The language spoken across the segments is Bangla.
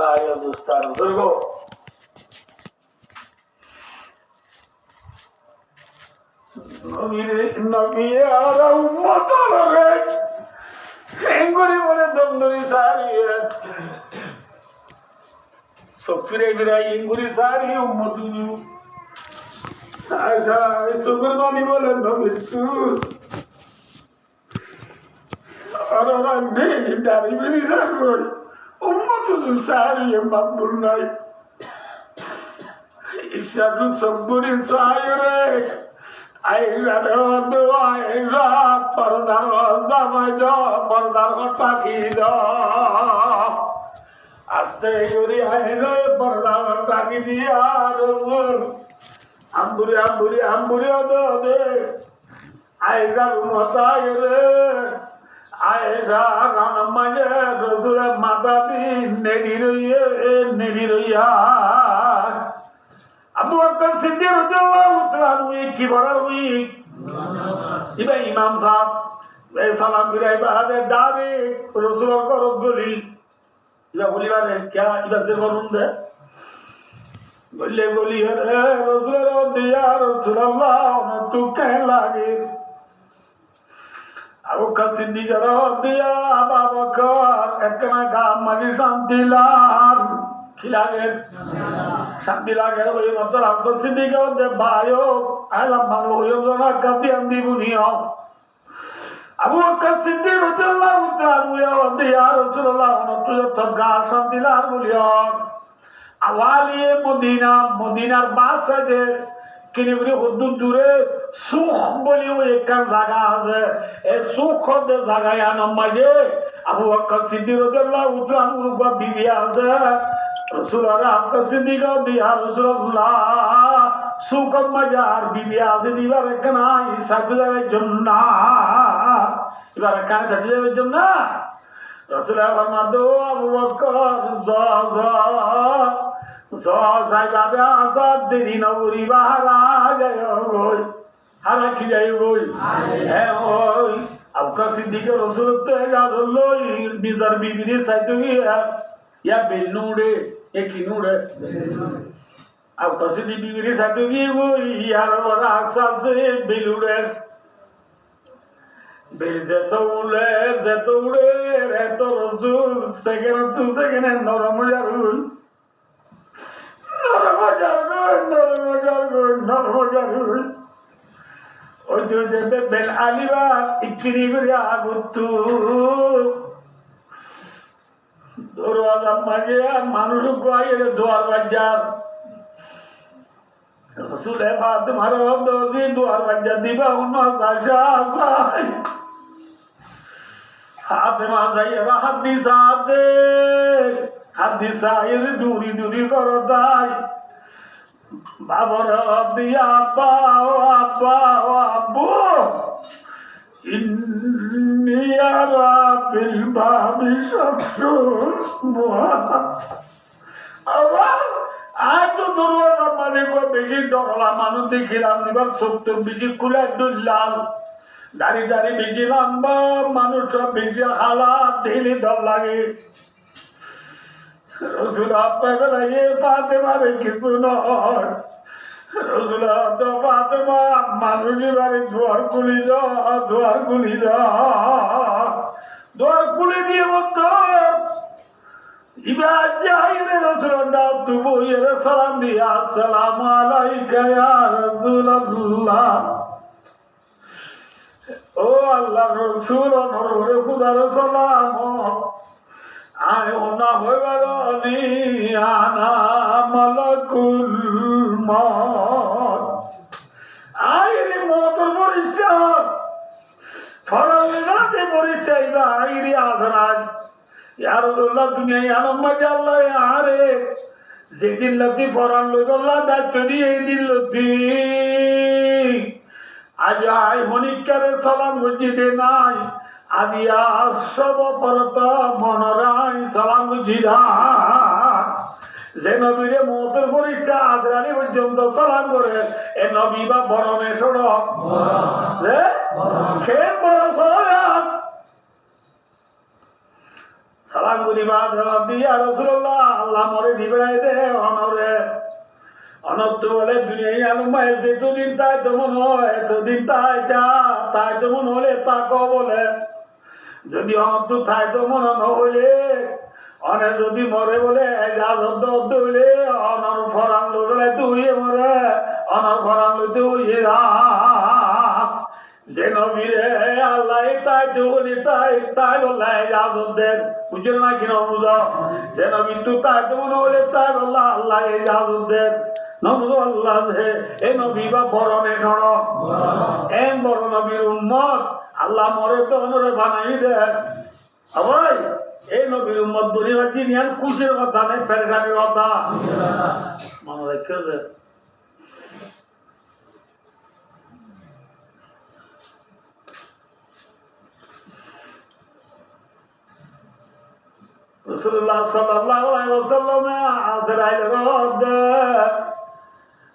ভাই অবস্থান দুর্গ বলে দমদরি সারিয়ে সব ফিরে ফিরে ইঙ্গুরি সারি উম্মতুনি সুগুর মানি বলে মৃত্যু আর ওরা নেই দাঁড়িয়ে উম্মতুনি সারিয়ে মাকবুল নাই ঈশ্বর সব্বুরি সায়রে আইরারে দোয়া আইরা পরদার জামাই যা পরদার তাকি যা আস্তে করে আইরে পরদার তাকি দিয়া রসুল আম্বুরি আম্বুরি আম্বুরি দে আইরার মতায়রে আইরা রামায়ে রসুল মাতা দিন নেডি রইয়া আবু বকর সিদ্দিক রাদিয়াল্লাহু তাআলা কি বড় হুই ইবা ইমাম সাহেব এই সালাম বিরাই বাদে দাবি রাসূল কো রগলি ইবা বলিবারে क्या ইবা যে বলুন দে বললে বলি রে রাসূল দিয়া রাসূলুল্লাহ তু কে লাগে আবু বকর সিদ্দিক দিয়া আবু বকর একনা গাম মাঝি শান্তিলার কি লাগে শান্তি লাগে ওই মতো রাখো সিদ্দিকে ওদের ভাইও আইলাম ভালো হইও না কাতি আন্দি বুনিও আবু বকর সিদ্দিক রাদিয়াল্লাহু তাআলা ইয়া রাসূলুল্লাহ তুই তো গা শান্তি লার বলিও আওয়ালিয়ে মদিনার বাসাতে কিনিবরি হুদুদ দূরে সুখ বলিও একটা জায়গা আছে এই সুখের জায়গায় আনমাজে আবু বকর সিদ্দিক রাদিয়াল্লাহু তাআলা বিবি আছে রসুলারা আপনার সিদ্দিকা দিয়া রসুল্লাহ সুকম মজার বিবি আছে দিবার একখানা সাথে যাওয়ার জন্য এবার একখানে সাথে যাওয়ার জন্য রসুল্লাহ ফরমাতো আবু বকর সাইবাবে আজাদ দেরি নগরী বাহারা যায় ওই হারা কি যায় ওই হ্যাঁ ওই আপনার সিদ্দিকে রসুল তো লই নিজের বিবির সাথে या बेलूड़े एक किनूड़े अब कैसे दी बीवी साथ की वो यार वो राक्षा से बेलूड़े बेजे तो उड़े रे तो रसूल सेकंड नरम जारुल और जो जब बेल आलिवा इतनी बुरी आगुत्तू দরওয়াজা মাঝে মানুষ গায়ে দোয়ার বাজার রসুল বাদ মারো দোজি দোয়ার বাজার দিবা অন্য ভাষা আসাই হাতে মাঝাই হাদিসায়ের দূরি দূরি করো তাই বাবর দিয়া আব্বা ও আব্বু ইন্নিয়ারা বিল বাবি শামসুল আবার আজ তো দরওয়াজা মানে কো বেশি ডরলা মানুষ দেখিলাম এবার সত্য বেশি খুলে দুল্লাল দাড়ি বেশি লম্বা মানুষ বেশি হালাত ঢিলি ডর লাগে রসুল আপনাকে লাগে ফাতেমারে কিছু নয় রসুল্লাহ তো ফাতেমা মানুষের বাড়ি দুয়ার খুলি দিয়ে মতো ইবার যাইরে রসুলের নাম তুবু এর সালাম দিয়া আসসালামু আলাইকা ইয়া রাসূলুল্লাহ ও আল্লাহ রসুল নরে খুদার সালাম আয় ওনা হইবার নি আনা মালাকুল মত আইরে মতর পরিষ্কার ফরালে পরিষ্কার আইরে আজরাজ ইয়া রাসূলুল্লাহ দুনিয়ায় আনম্মা আল্লাহ আরে যেদিন লতি ফরান লইল্লাহ দায়িত্ব দিয়ে এই দিন লতি আজ আই মনিকারে সালাম বুঝিতে নাই আদিয়া সব পরত মনরাই সালাম বুঝিরা যে নবীরে মতের পরিষ্কার আজরানি পর্যন্ত সালাম করে এ নবী বা বরণে সড়ক সে বড় সড়ক সালাম করি বাদ দিয়া রাসূলুল্লাহ আল্লাহ মরে দিবেড়াই দে অনরে অনত্য বলে দুনিয়ায় আলমায় যেতদিন তাই তো মনে হয় এতদিন তাই যা তাই তো মনে হলে তাক বলে যদি অনত্য তাই তো মনে হইলে অনে যদি মরে বলে হইলে অনর ফরান লোলে তো হইয়ে মরে অনর ফরান লইতে হইয়ে যে নবীরে আল্লাহ তাই তো বলি তাই তাই বললে ইজাজত দেন বুঝলেন না কিনা বুঝো যে নবী তো তাই তো মনে হলে তাই বললা আল্লাহ ইজাজত দেন নবুজ আল্লাহ হে এ নবী বা বরণে সড় এম বড় নবীর উম্মত আল্লাহ মরে তো অনরে বানাই দেন ভাই এই নবীর উম্মত দুনিয়া জিনিয়ান খুশির কথা নেই পেরেশানির কথা মনে রেখে যে রাসূলুল্লাহ সাল্লাল্লাহু আলাইহি ওয়াসাল্লামে আজরাইল রদ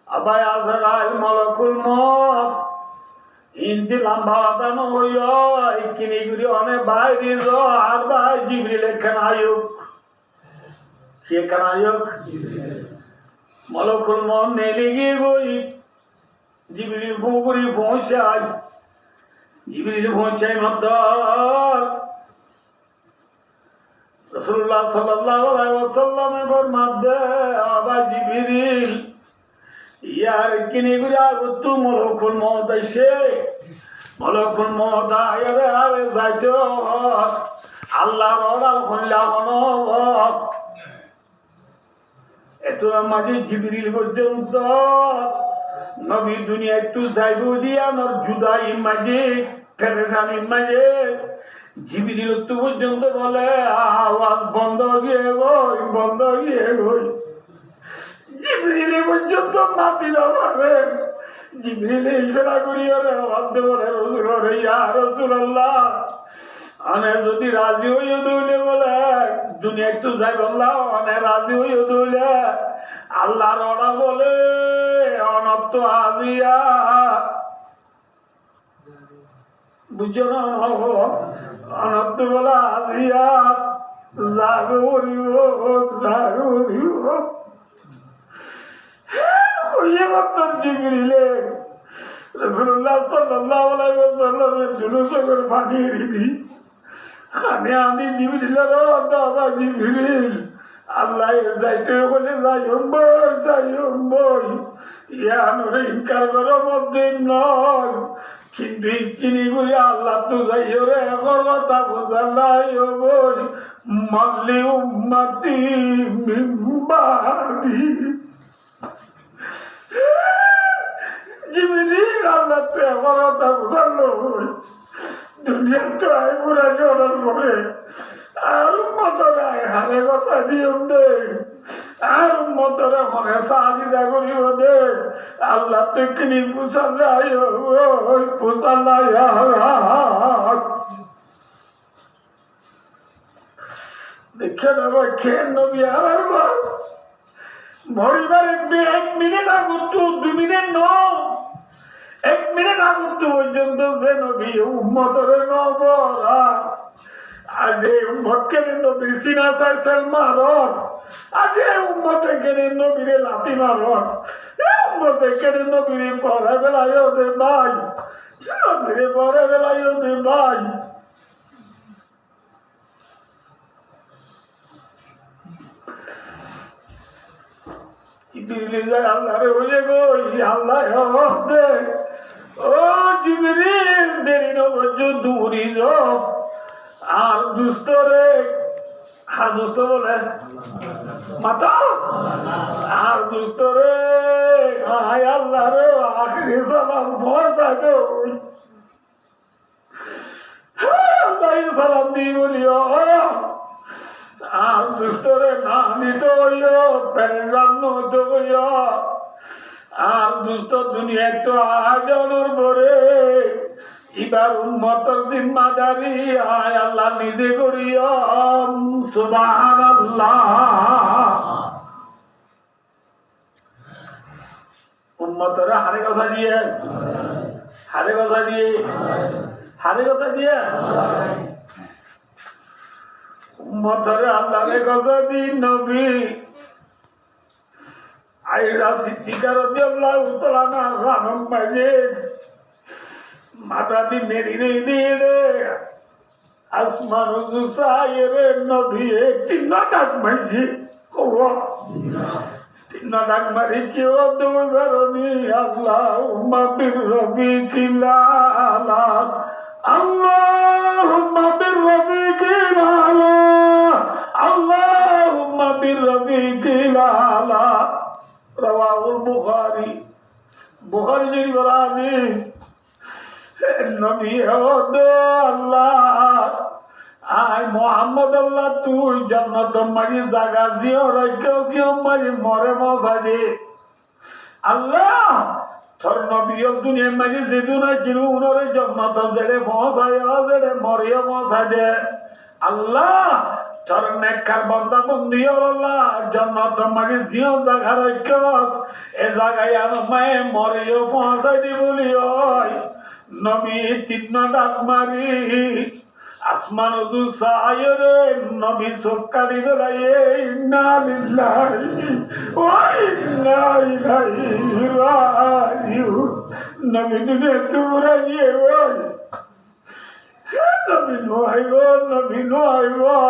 আবাই আজরাইল মালাকুল মউত ইনতি লম্বা দানো হইও ইকিনি গুরি অনে বাইরে যো আর ভাই জিবরিল খানায়ুক কে খানায়ুক মালাকুল মউত নেলি গিয়ে গই জিবরিল বুগুরি পৌঁছায় জিবরিল পৌঁছায় মদ্দার রাসূলুল্লাহ সাল্লাল্লাহু আলাইহি ওয়াসাল্লামের ফরমাতে আবা জিবরিল ইয়ার কিনি গুলা তু মালাকুল মউত আইছে মালাকুল মউত আয়ারে আরে যাইতো আল্লাহর ওরাল কইলা মনো এত মাঝে জিবরিল পর্যন্ত নবী দুনিয়া একটু যাইবো দিয়া নর জুদাই মাঝে পেরেশানি মাঝে জিবরিল তো পর্যন্ত বলে আওয়াজ বন্ধ গিয়ে গই জিবরিল পর্যন্ত না দিল পারে জিবরিল ইশারা করিয়া রে আওয়াজ বলে রাসূলুল্লাহ আনে যদি রাজি হইও দইলে বলে দুনিয়া একটু যাই বললাম আনে রাজি হইও দইলে আল্লাহর ওরা বলে অনত্য আজিয়া বুঝছো না অনত্য বলা আজিয়া জাগরিও কইয়ে মাত্র জিবরিলে রাসূলুল্লাহ সাল্লাল্লাহু আলাইহি ওয়াসাল্লামের জুলুস করে পানি দিদি খানে আমি জিবরিলের দাদা জিবরিল আল্লাহ যাইতে বলে যাই বই ইয়া নরে ইনকার করো মধ্যে নয় কিন্তু ইকিনি বলি আল্লাহ তো যাইও রে কথা বুঝালাই বই মাল্লি উম্মতি মিম্বাদি জিবরিল আল্লাহ তো কথা বুঝালো দুনিয়া তো আই পুরা জড়ার করে আর মতরে হারে কথা দিও দে আর মতরে মনে সাজিদা করিও দে আল্লাহ তো কিনি পুষালাই ওই পুষালাই দেখে নেবো খেয়ে নবী আর মরিবার এক মিনিট আগত 2 মিনিট নয় 1 মিনিট আগত পর্যন্ত যে নবী উম্মতরে নবরা আজ এই উম্মতকে নবীর সিনা চাইছেন মারত আজ এই উম্মতে কেনে নবীরে লাথি মারত উম্মতে কেনে নবীরে পরে বেলায় দে ভাই নবীরে পরে বেলায় দে ভাই আল্লাহরে হইলে গো আল্লাহ দে ও জিবরিল দেরি নবজ দূরি আর দুষ্ট রে আর দুষ্ট বলে মাতা আর দুষ্ট রে আয় আল্লাহ রে আখিরি সালাম পৌঁছা গো আল্লাহ সালাম দিয়ে বলিও আর দুষ্ট রে না নিতে হইও পেরেশান হইতে হইও আর দুষ্ট দুনিয়া একটু আজনের পরে এবার উম্মতের জিম্মাদারি আয় আল্লাহ নিজে করিও সুবহানাল্লাহ উম্মতরা হারে কথা দিয়ে উম্মতরে আল্লাহরে কথা দি নবী আইরা সিদ্দিকা রাদিয়াল্লাহু তাআলা রানম মাঝে মাথা দিয়ে নেড়ে দিয়ে আসমান সাইরে নবী তিন ডাক মাঝে ও তিন ডাক মারি কেউ দেবো বেরোনি আল্লাহুম্মা বিরবিকিলা আল্লাহুম্মা বিরবিকিলা আল্লাহুম্মা বিরবিকিলা রাওয়াহুল বুখারী বুখারী বরানি নবী আল্লাহ আয় মোহাম্মদ আল্লাহ তুই জান্নাত মারি জায়গা জিও রাখো জিও মারি মরে মজা দে আল্লাহ তোর নবী দুনিয়া মারি যে দুনা জিরু উনরে জান্নাত জেরে পৌঁছায় জেরে মরিও মজা দে আল্লাহ তোর নেককার বান্দা বন্দি আল্লাহ জান্নাত মারি জিও জায়গা রাখো এ জায়গায় আমায় মরিও পৌঁছাই দি বলি ওই নবী তিন ডাক মারি আসমান উদু সায়রে নবী সক্কারি দলায়ে ইন্না লিল্লাহি ওয়া ইন্না ইলাইহি রাজিউন নবী দুনিয়া তুরাইয়ে ওই নবী নোয়াইও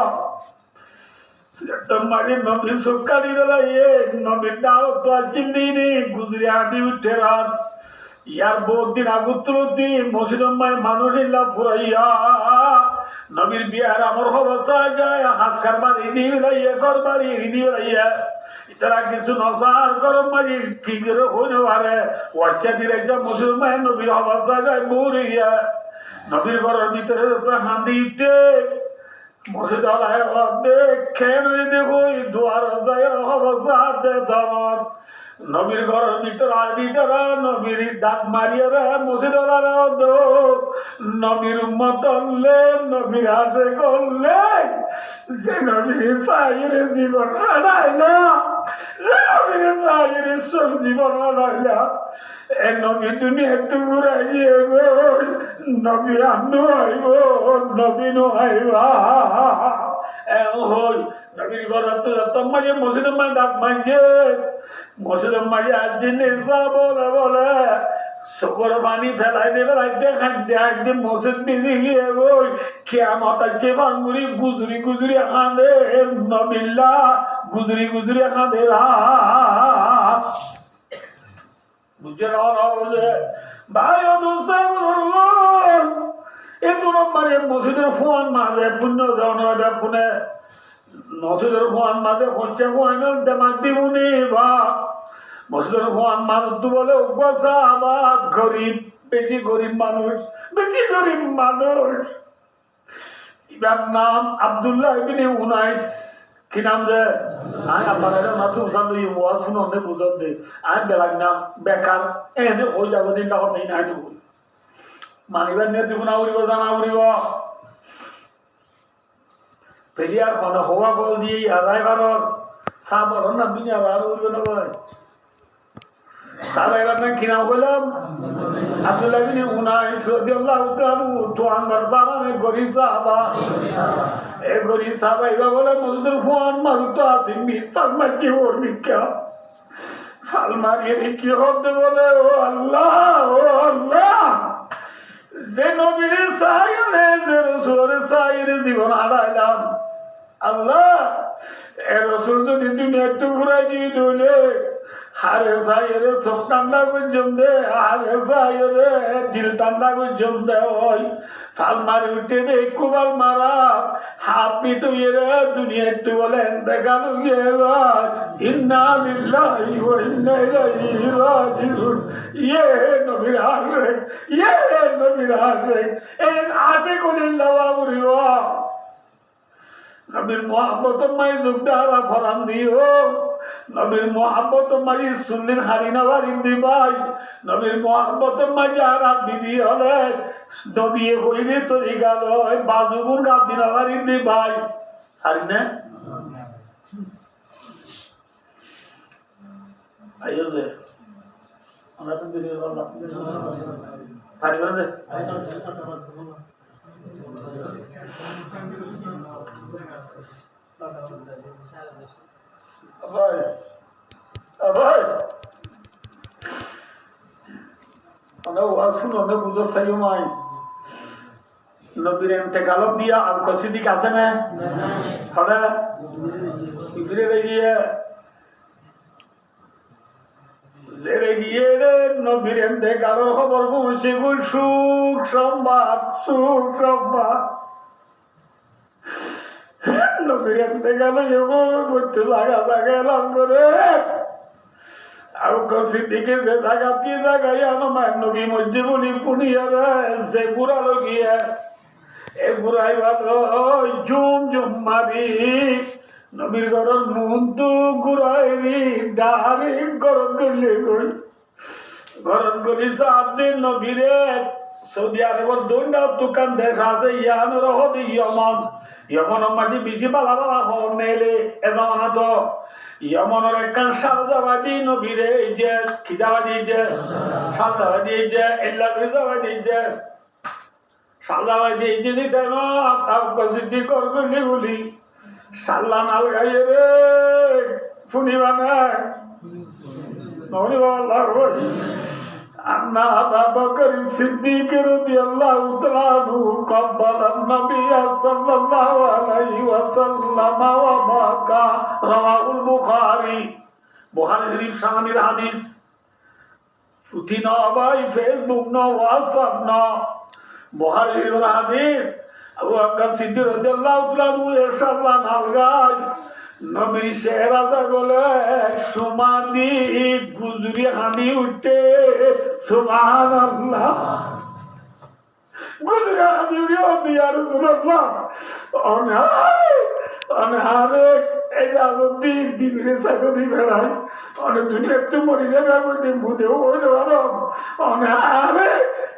তোমারে নবী সক্কারি দলায়ে নবী দাও তো চিন্দিনি গুজরি আদি উঠে রাত ইয়ার বহুত দিন আগুত্রতি মসজিদম্মায় মানুষিল্লা ফুরাইয়া নবীর বিয়ার আমর হবসা যায় হাত কারবার ইদি লাইয়া করবার ইদি লাইয়া ইতারা কিছু নসার করম মারি কি করে হইতে পারে ওয়াচ্চা দিলে যা মসজিদম্মায় নবীর হবসা যায় বুড়িয়া নবীর ঘরের ভিতরে হান্দি ইটে মসজিদ আলায় দেখে দেখো দুয়ার যায় হবসা দে ধর নবীর ঘরের ভিতরে আদি তারা নবীর ডাক মারিয়ারা মসজিদারা দো নবীর উম্মত হলে নবীর হাতে করলে যে নবীর সাহিরে জীবন হারায় না যে নবীর সাহিরে সব জীবন হারায় না এ নবী দুনিয়া তুরাইয়ে গো নবী আনু আইব নবী নো আইবা এ হই নবীর ঘরে তো মাঝে মসজিদের মা ডাক মাঝে মসজিদের মাঝে আজ নেশা বলে বলে সকর পানি ফেলাই দেবে একদিন মসজিদ বিজি গিয়ে ওই কেয়ামত আছে বাঙ্গুরি গুজরি গুজরি আঁদে নবিল্লা গুজরি গুজরি আঁদে বুঝে বলে ভাই একটু নম্বরে মসজিদের ফোন মাঝে পুণ্য দেওয়া ফোনে মসজিদের ফোন মাঝে হচ্ছে ফোন দেমাক দিবনি বা মসজিদের ফোন মানুষ তো বলে উপসা আবার গরিব বেশি গরিব মানুষ ইবার নাম আব্দুল্লাহ ইবনে উনাইস কি নাম যে আয় আপনারা মাসুম সান্দই ওয়াজ শুনতে বুঝত দে আয় বেলাগ নাম বেকার এনে হই যাব দিন টাকা নেই না হই মানিবার নিয়ে দিব না উড়িব জানা উড়িব পেরিয়ার মানে হওয়া বল দিয়ে আদায় করার সাবর না বিনা আর উড়িব না ভাই সারা এবার না কি নাম বললাম আব্দুল্লাহ ইবনে উনাইস রাদিয়াল্লাহু তাআলা তো আনবার জামানে গরিব সাহাবা এ গরিব সাহাবা এবার বলে মজদুর ফোন মারতো আছে মিস্তার মাটি ওর মিক্কা ফাল মারিয়ে কি হতে বলে ও আল্লাহ যে নবীর সাইরে যে রাসূলের সাইরে জীবন হারাইলাম আল্লাহ এ রাসূল যদি দুনিয়া টুকরা দিয়ে দিলে হারে সাইরে সব ঠান্ডা গুজম দে হারে সাইরে দিল ঠান্ডা গুজম দে ওই ফাল মারি উঠে দে কুবাল মারা হাত পিটুয়ে রে দুনিয়া একটু বলে দেখাল গিয়ে ইন্না লিল্লাহি ওয়া ইন্না ইলাইহি রাজিউন নবীর হাজরে এই আশে কুলিল্লাহ বুরিওয়া নবীর মোহাম্মত মাই দুগদারা ফরান দিও নবীর মোহাম্মত মাই সুন্নিন হারিনা বারিন্দি ভাই নবীর মোহাম্মত মাই যারা বিবি হলে নবী হইলে তরি গেল বাজুগুন গাদিনা বারিন্দি ভাই হারিনা আইও যে আমরা তো দিলে বললাম হারিবা যে ভাই শুনো বুঝো চাই মাই নবীর এতেকালত দিয়া আর কসিদিক আছে না হবে গিয়ে জেরে গিয়ে নবীর এতেকালের খবর পৌঁছে সুখ সংবাদ নবীর এতেকাল করতে লাগা এলাম করে আর কসিদিকে যে জায়গা কি জায়গায় আমার নবী মধ্যে বলি পুনিয়ারে যে বুড়া লগিয়ে এ বুড়াই ভালো ঝুম মারি নবীর ঘরের মুন্তু গুড়াইরি ডাহারি গরম করলে গরম করি 7 দিন নবীরে সৌদি আরবের দুইটা দোকান দেশ আছে ইয়ানোর হদি ইয়মন মাঝে বেশি বালা হন নেলে এ জমানা তো ইয়মনের একখান সারদাবাদী নবীরে এই যে খিদাবাদী যে সারদাবাদী এই যে এল্লাবাদী যে সারদাবাদী এই যে দিতে না তার কসিদ্ধি করবি বলি সাল্লা নাল গাইয়ে রে শুনিবা না আন্না আবু বকর সিদ্দিক রাদিয়াল্লাহু তাআলা আনহু কব্বালান নবী সাল্লাল্লাহু আলাইহি ওয়াসাল্লাম ওয়া বাকা রাওয়াহুল বুখারী শরীফ সাহাবীর হাদিস পুথি না ভাই ফেসবুক না হোয়াটসঅ্যাপ না বুখারী শরীফের হাদিস আবু বকর সিদ্দিক রাদিয়াল্লাহু তাআলা আনহু ইরশাদ নালগাই নবীর শেহরাজা বলে সুমানি গুজরি হানি উঠে সুবহানাল্লাহ গুজরি হানি উঠে ইয়া রাসূলুল্লাহ অনারে এটা যদি দিবিরে সাগরি বেড়াই অনেক দুনিয়া একটু মরি যাবে বলতে বুঝেও বলে ভালো অনারে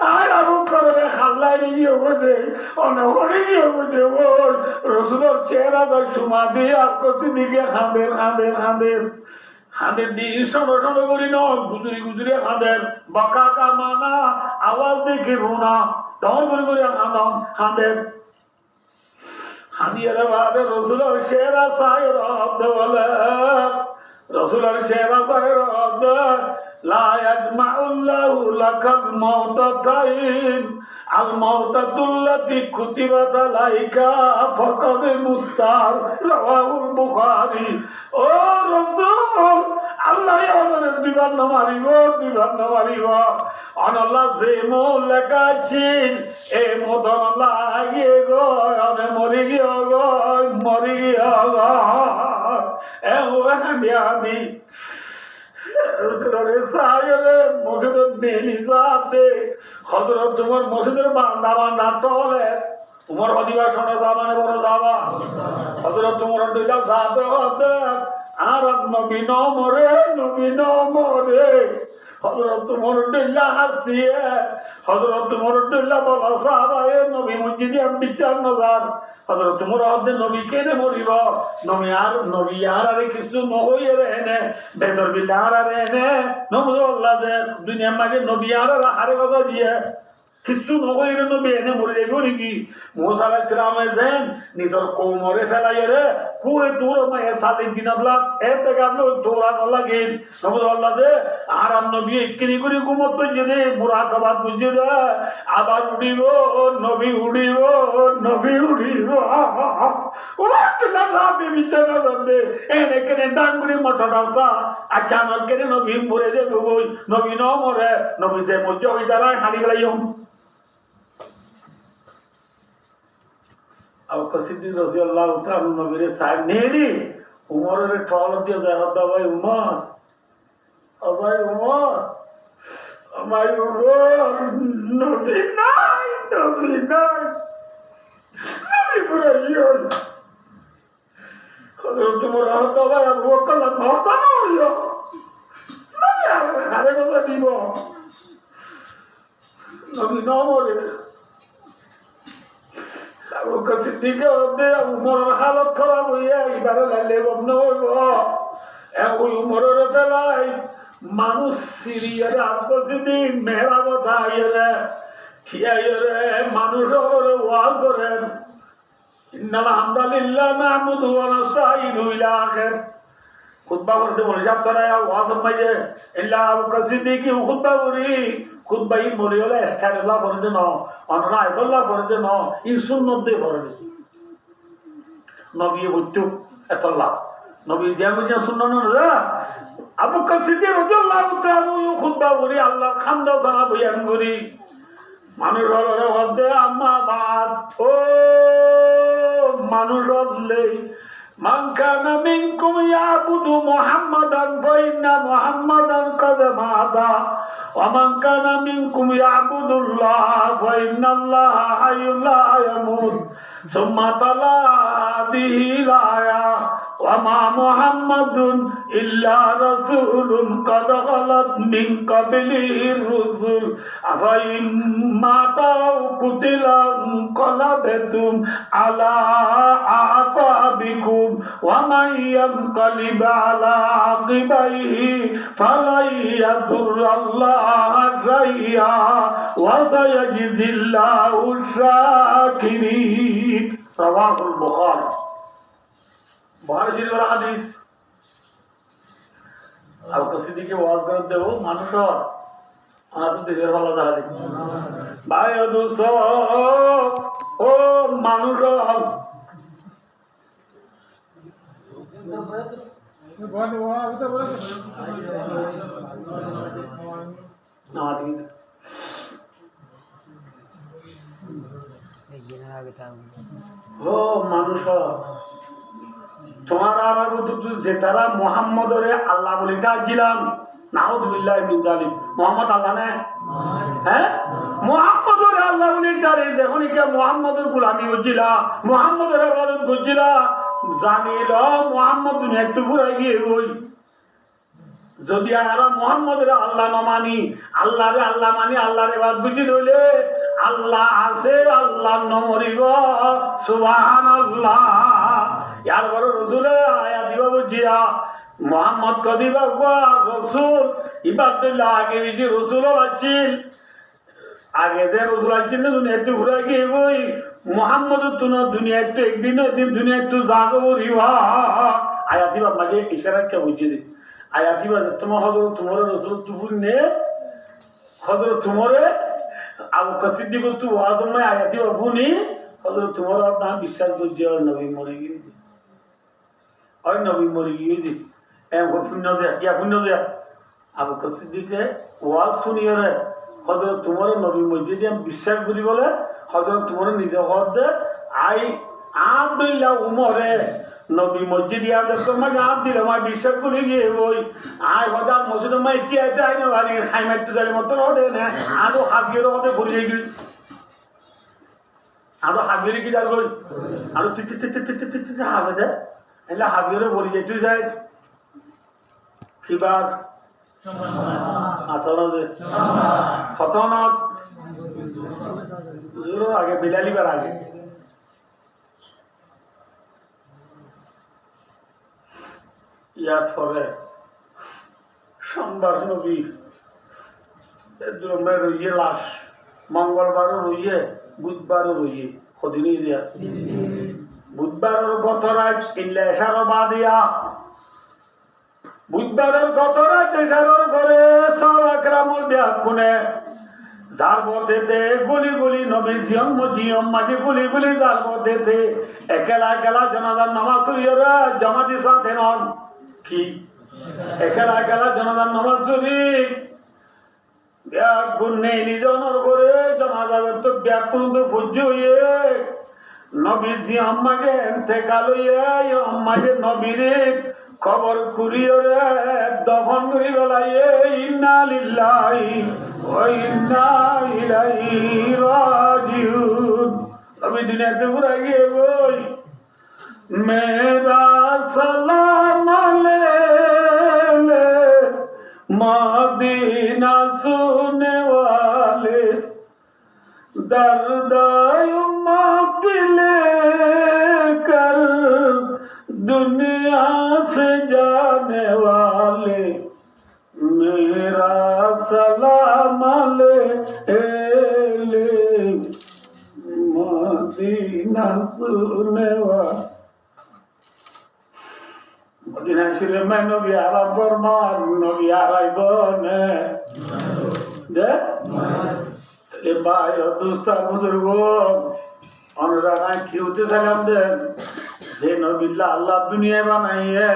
আর আবু করে খাল্লাই গিয়ে বলে অনেক গিয়ে বলে ওই রসুলের চেহারা তার সুমা দিয়ে আর করছি দিকে হাঁদের দিয়ে সড়ো করি ন গুজরি হাঁদের বাঁকা কামানা আওয়াজ দেখে রোনা তখন করে হাঁদের হাঁদিয়ারে বাদে রসুলের শেরা সাহের অব্দ বলে রসুলের শেরা সাহের অব্দ লা ইয়াজমাউল্লাহু লাকাল মাউতাতাইন আল মাউতাতুল্লাতি কুতিবাত আলাইকা ফাকাদ মুস্তার রাওয়াহুল বুখারী ও রাসূল আল্লাহ আমাদের দিবান মারিব অনাল্লাহ যে মো লেখাছেন এ মদন লাগিয়ে গো অনে মরি গো এ ওহানি মসজিদের বেলি যাতে হজরত তোমার মসজিদের বান্দা টলে তোমার অধিবাসনে যাবানে বড় যাবা হজরত তোমার যাতে হতে আর নবী নমরে হজরত তোমার হাসিয়ে হজরত তোমার বলা সাহাবায়ে নবী মসজিদে বিচার নজার হজরত তোমার অর্ধে নবী কেনে মরিব নবী আর আরে কিছু নহই রে এনে বেদর বিল্লা আর এনে নবী আল্লাহ যে দুনিয়ার মাঝে নবী আর আরে কথা দিয়ে কিছু নহই রে নবী এনে মরে যাইব নাকি মুসা আলাইহিস সালামে দেন নিজের কোমরে ফেলাই রে কুয়ে দূর মায়ে সালে দিনাবলা এতে গাবলো দৌড়া লাগে নবী আল্লাহ যে আর নবী কিনি করে ঘুমত যে মুরাকাবাত বুঝে দে আবার উড়িব নবী উড়িব ও আল্লাহ রাবে বিচারা দে এনে কেনে ডাঙ্গুরি মটর আসা আচানক কেনে নবী মরে যাবে ওই নবী ন মরে নবী যে মধ্যে ওই দাঁড়ায় হাড়ি গেলাইম আবু বকর সিদ্দিক রাদিয়াল্লাহু তাআলা নবীর সাহেব নেলি উমরের টল দিয়ে জাহাদ ভাই উমর নবী নাই পুরো ইয়ন তোমার হত ভাই আবু বকর মাথা নইলো নবী আরে কথা দিব নবী নমরে আবু বকর সিদ্দিক উমরের হালত খারাপ হইয়া এবারে লাইলে গম হইব ওই উমরের বেলায় মানুষ সিরিয়ারে আত্মসিদ্ধি মেহরাবত আইরে ঠিয়াইরে মানুষের ওয়াজ করেন ইন্নাল হামদুলিল্লাহ নাহমাদুহু ওয়া নাস্তাঈনুহু ইলা আখির খুতবা করতে বলে যাব তারা ওয়াজ মাইজে ইল্লা আবু সিদ্দিক খুতবা করি খুতবা ই বলি হলে ইস্তাগফার করতে ন অনরা আল্লাহ করতে ন ই সুন্নাত দে করে নবী হইতো এতলা নবী জিয়া সুন্নাত না আবু সিদ্দিক রাদিয়াল্লাহু তাআলা খুতবা করি আল্লাহ খামদা জানা বয়ান করি মানুষের মধ্যে আম্মা বাদ ও মানুষ হলে মান কানা মিনকুম ইয়াবুদু মুহাম্মাদান ফাইন্না মুহাম্মাদান কাদ মাতা ওয়া মান কানা মিনকুম ইয়াবুদুল্লাহ ফাইন্নাল্লাহা হাইয়্যুন লা ইয়ামুত সুম্মা তালা হাদিহি লায়া ওয়া মা মুহাম্মাদুন ইল্লা রাসূলুন কাদ খালাত মিন ক্বাবলিহির রুসুল আফাইন মাতাও কুতিলাম কলাবেতুম আলা আকাবিকুম ওয়া মান ইয়ানকালিব আলা আকিবাইহি ফালাই ইয়াদুরুল্লাহা শাইআ ওয়া সায়াজিজিল্লাহু শাকিরিন রাওয়াহুল বুখারী বুখারী শরীফের হাদিস আর কসিদিকে ওয়াজ করে দেব মানুষের আমরা তো দিনের ভালো দেখা দেখি ভাই দোস্ত ও মানুষ ও মানুষ তোমার আমার যে তারা মোহাম্মদরে আল্লাহ বলিটা দিলাম নাউযুবিল্লাহি মিন যালিক মোহাম্মদ আল্লাহ না হ্যাঁ মোহাম্মদরে আল্লাহ বলিটা দেখুন কি মোহাম্মদের গোলামি হচ্ছিলা মোহাম্মদের ইবাদত করছিলা জানিল মোহাম্মদ দুনিয়া একটু ঘুরাই গিয়ে ওই যদি আমরা মোহাম্মদের আল্লাহ না মানি আল্লাহরে আল্লাহ মানি আল্লাহরে ইবাদত বুঝি রইলে আল্লাহ আছে আল্লাহ নমরিব সুবহানাল্লাহ ইয়ার বড় রসুলে আয়া দিবা বুঝিয়া মোহাম্মদ কদিবা রসুল ইবাদুল্লাহ আগে বেশি রসুলও আছিল আগে যে রসুল আছিল না দুনিয়া একটু ঘুরে গিয়ে বই মোহাম্মদ তুন দুনিয়া একটু একদিন একদিন দুনিয়া একটু জাগব রিবা আয়া দিবা মাঝে ইশারাকে বুঝিয়ে দিই আয়া দিবা তোমার হজর তোমার রসুল তুবুর নে হজর তোমারে আবু সিদ্দিক তু ওয়াজমে আয়া দিবা বুনি হজর তোমার আপনার বিশ্বাস করছে আর নবী মরে গিয়ে और नबी मरी गई थी एम पुण्य से या पुण्य से अब सिद्दीक ওয়াজ শুনিয়ে রে হযরত তোমার নবী মসজিদে আমি বিশ্বাস করি বলে হযরত তোমার নিজে হদে আই আব্দুল্লাহ উমরে নবী মসজিদ ইয়া যে তোমাকে আব দিলে মা বিশ্বাস করি গিয়ে ওই আই হদা মসজিদে মা কি আইতে আই না বাড়ি খাইমাই তো জানি মত হদে না আরো হাবিয়ের হদে ভরে গই আরো হাবিয়ের কি যাল গই আরো টিটি হবে দে এলা হাবিয়ের বলি যেতে যায় কিবার আতরদে ফতনত জোর আগে বিলালিবার আগে ইয়াদ পরে সোমবার নবী দুর্মে রইয়ে লাশ মঙ্গলবারও রইয়ে বুধবারও রইয়ে কদিনই দিয়া বুধবারের গত রাত ইল্লা এশারো বাদিয়া বুধবারের গত রাত এশারোর ঘরে সালাকরামুল বিয়াকুনে যার পথেতে গুলি গুলি নবী জিয়ম মাঝে গুলি গুলি যার পথেতে একেলা একেলা জনাদার নামাজ চুরিয়রা জামাতি সাথে নন কি একেলা একেলা জনাদার নামাজ চুরি ব্যাকুন নেই নিজনের ঘরে জনাদার তো ব্যাকুন তো ভুজ্য হইয়ে নবীজি আম্মাকে ইন্তেকাল হইয়া আম্মাকে নবীরে খবর কুরিয়রে দফন করি বলাইয়ে ইন্না লিল্লাহি ওয়া ইন্না ইলাইহি রাজিউন নবী দুনিয়াতে ঘুরে গিয়ে বই মেরা সালাম আলাইহি মদিনা সুনে ওয়ালে दर्द उम्मत लेकर दुनिया से जाने वाले मेरा सलाम ले मदीना सुने वाले मदीना সিরে মে নবী আরাম ফরমান নবী আরাইব নে দে এ ভাই ও দোস্তা বুজুর্গ অনুরাগ কি হতে সালাম দেন যে নবীল্লা আল্লাহ দুনিয়ায় বানাইয়ে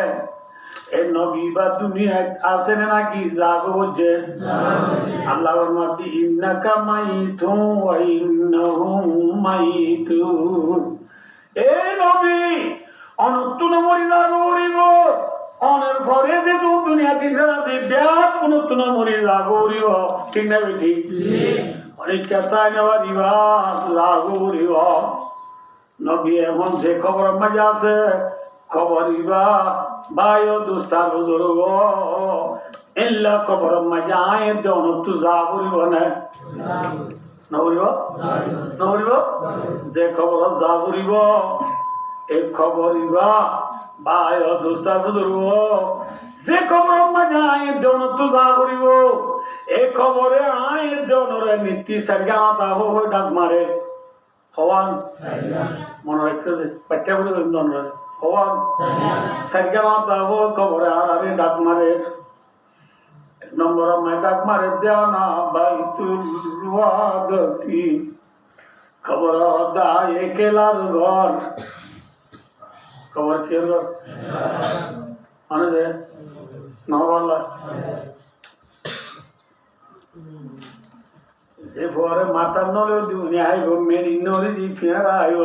এই নবী বা দুনিয়ায় আছেন নাকি জাগো যে আল্লাহ ফরমাতি ইন্নাকা মাইতুন ওয়া ইন্নাহুম মাইতুন এই নবী অনতুন মরিলা গরিব অনের পরে যে দুনিয়া কিনা যে ব্যাপ অনতুন মরিলা গরিব ঠিক না বেটি অনেক কথায় নেওয়া দিবা লাগরিব নবী এমন যে খবর মজা আছে খবর দিবা বায়ু দুস্তার বুজুর্গ এল্লা খবর মজা আয় যে অনতু যাবরিব না নবরিব নবরিব যে খবর যাবরিব এই খবর দিবা বায়ু দুস্তার বুজুর্গ যে খবর মজা আয় যে অনতু যাবরিব এই খবরে আয় জনরে নীতি সারগাতা হয়ে ডাক মারে হওয়ান মনে রাখতে বাচ্চা বলে জনরে হওয়ান সারগাতা হয়ে খবরে আরে ডাক মারে নম্বর মাই ডাক মারে দেওয়া বাইতুল ওয়াদতি খবর দা একেলার ঘর খবর কে ঘর মানে যে নহবাল্লা যে পরে মাতার নলে দুনিয়া আইব মেরি নরি দি ফেরা আইব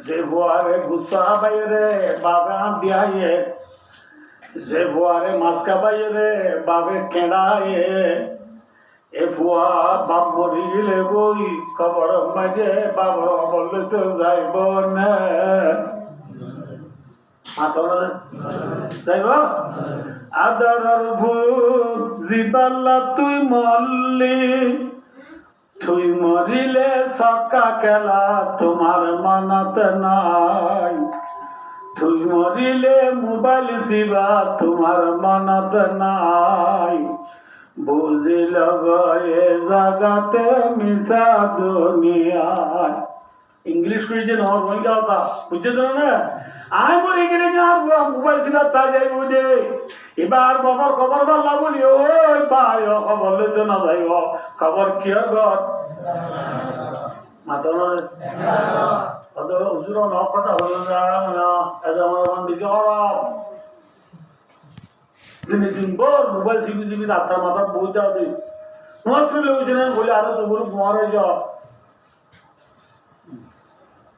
যে পরে গুসা বাইরে বাবা দিয়াইয়ে যে পরে মাসকা বাইরে বাবে কেড়াইয়ে এ ফুয়া বাপ মরি গেলে বই খবর মাঝে বাবার বললে তো যাইব না মাতার যাইব আদরার ভূত জিবাল্লা তুই মরলি তুই মরিলে সকা খেলা তোমার মানত নাই তুই মরিলে মোবাইল শিবা তোমার মানত নাই বুঝিল গয়ে জাগাতে মিশা দুনিয়ায় ইংলিশ কইছে নহর হই যাওতা বুঝছে তো না আই মরে গেলে আর মোবাইল ছিলা তা যাই বুঝে এবার বাবার খবর বললা বলি ওই ভাই খবর লইতে না যাইব খবর কি গর মাতা অত হুজুর ন কথা হলো না এদা আমার দিকে অরাম দিন বল মোবাইল সিবি সিবি রাস্তার মাথা বই যাও দিই মাত্র লইছে না বলে আরো তো বড় মরে যাও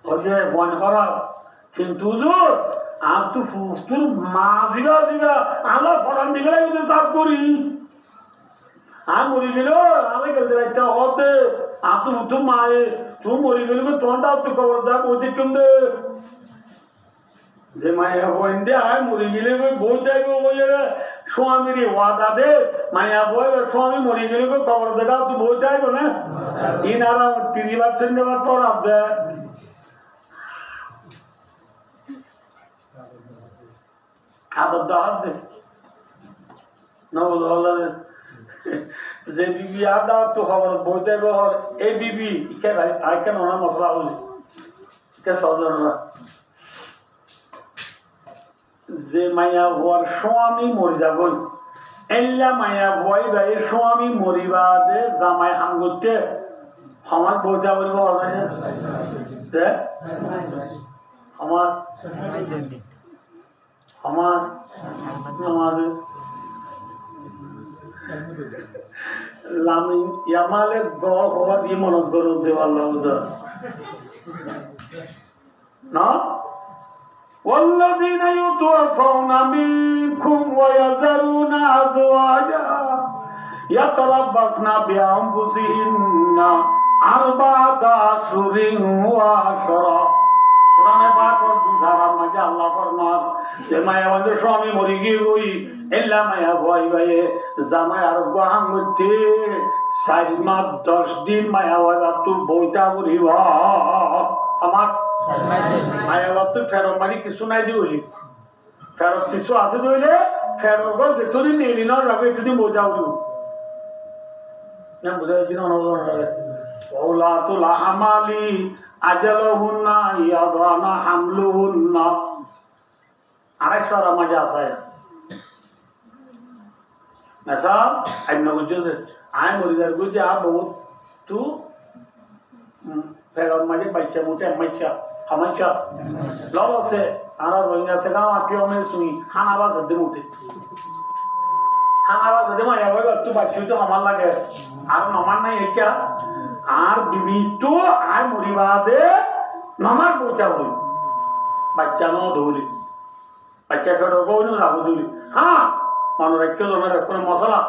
ওকে বন করা কিন্তু আর তো তোর মা দিবা দিবা আমার ফরান দিবে চাপ করি আর মরি গেল আমি গেলে একটা হতে আর তো তো মায়ে তুই মরি গেল তোমটা তো খবর দা বলছি কিন্তু যে মায়া বইন দে আয় মরি গেলে বই যাইব বই স্বামীর ওয়াদা দে মায়া বই স্বামী মরি গেলে খবর দেখা তুই বই যাইব না ইনারা 30% দেওয়ার পর আপদে আবার দাঁত দে যে বিবি আদা তো খবর বইতে এই বিবি আই কেন না মশলা বলি কে সজনরা যে মায়া হওয়ার স্বামী মরি যাব এল্লা মায়া ভয় ভাই স্বামী মরিবা দে জামাই হাম করতে আমার বইটা বলবো আমার আমার আমাদের লামি ইয়ামালে গড় হওয়া দিয়ে মনত গরম দেওয়ার লওদা না والذين يتوفون منكم ويذرون أزواجا يتربصن بأنفسهن أربعة أشهر وعشرا কোরআনে পাক ও দুধারা মাঝে আল্লাহ ফরমান যে মায়া আমাদের স্বামী মরি গিয়ে রই এল্লা মায়া ভয় ভাইয়ে জামাই আর গান মধ্যে 4 মাস 10 দিন মায়া ওরা তুই বইটা বলিব আমার মায়া তো ফেরত মারি কিছু নাই দিবলি ফেরত কিছু আছে দিলে ফেরত গো যেতদিন নিয়ে নিন রাখবে একটুদিন বোঝাও দিব না বোঝা যাচ্ছি না ওলাতুল আমালি আজালহুন্না ইয়াদানা হামলুহুন্না তারা মাঝে আসায় ऐसा अन्य कुछ से आए मुरीदार कुछ आप बहुत तू फिर माजे बच्चे मोटे हमेशा लोगों से आना रोइंगा से गाँव आके हमें सुनी खाना बात सद्दे मोटे खाना बात सद्दे माया वही तू बच्चों तो हमारा लगे आर नमान नहीं है क्या आर बीबी तो आए मुरीबादे नमान पूछा हुई बच्चा नो धोली बच्चा छोड़ो को नहीं लागू धोली हाँ मानो रखे तो मेरे कोई मसला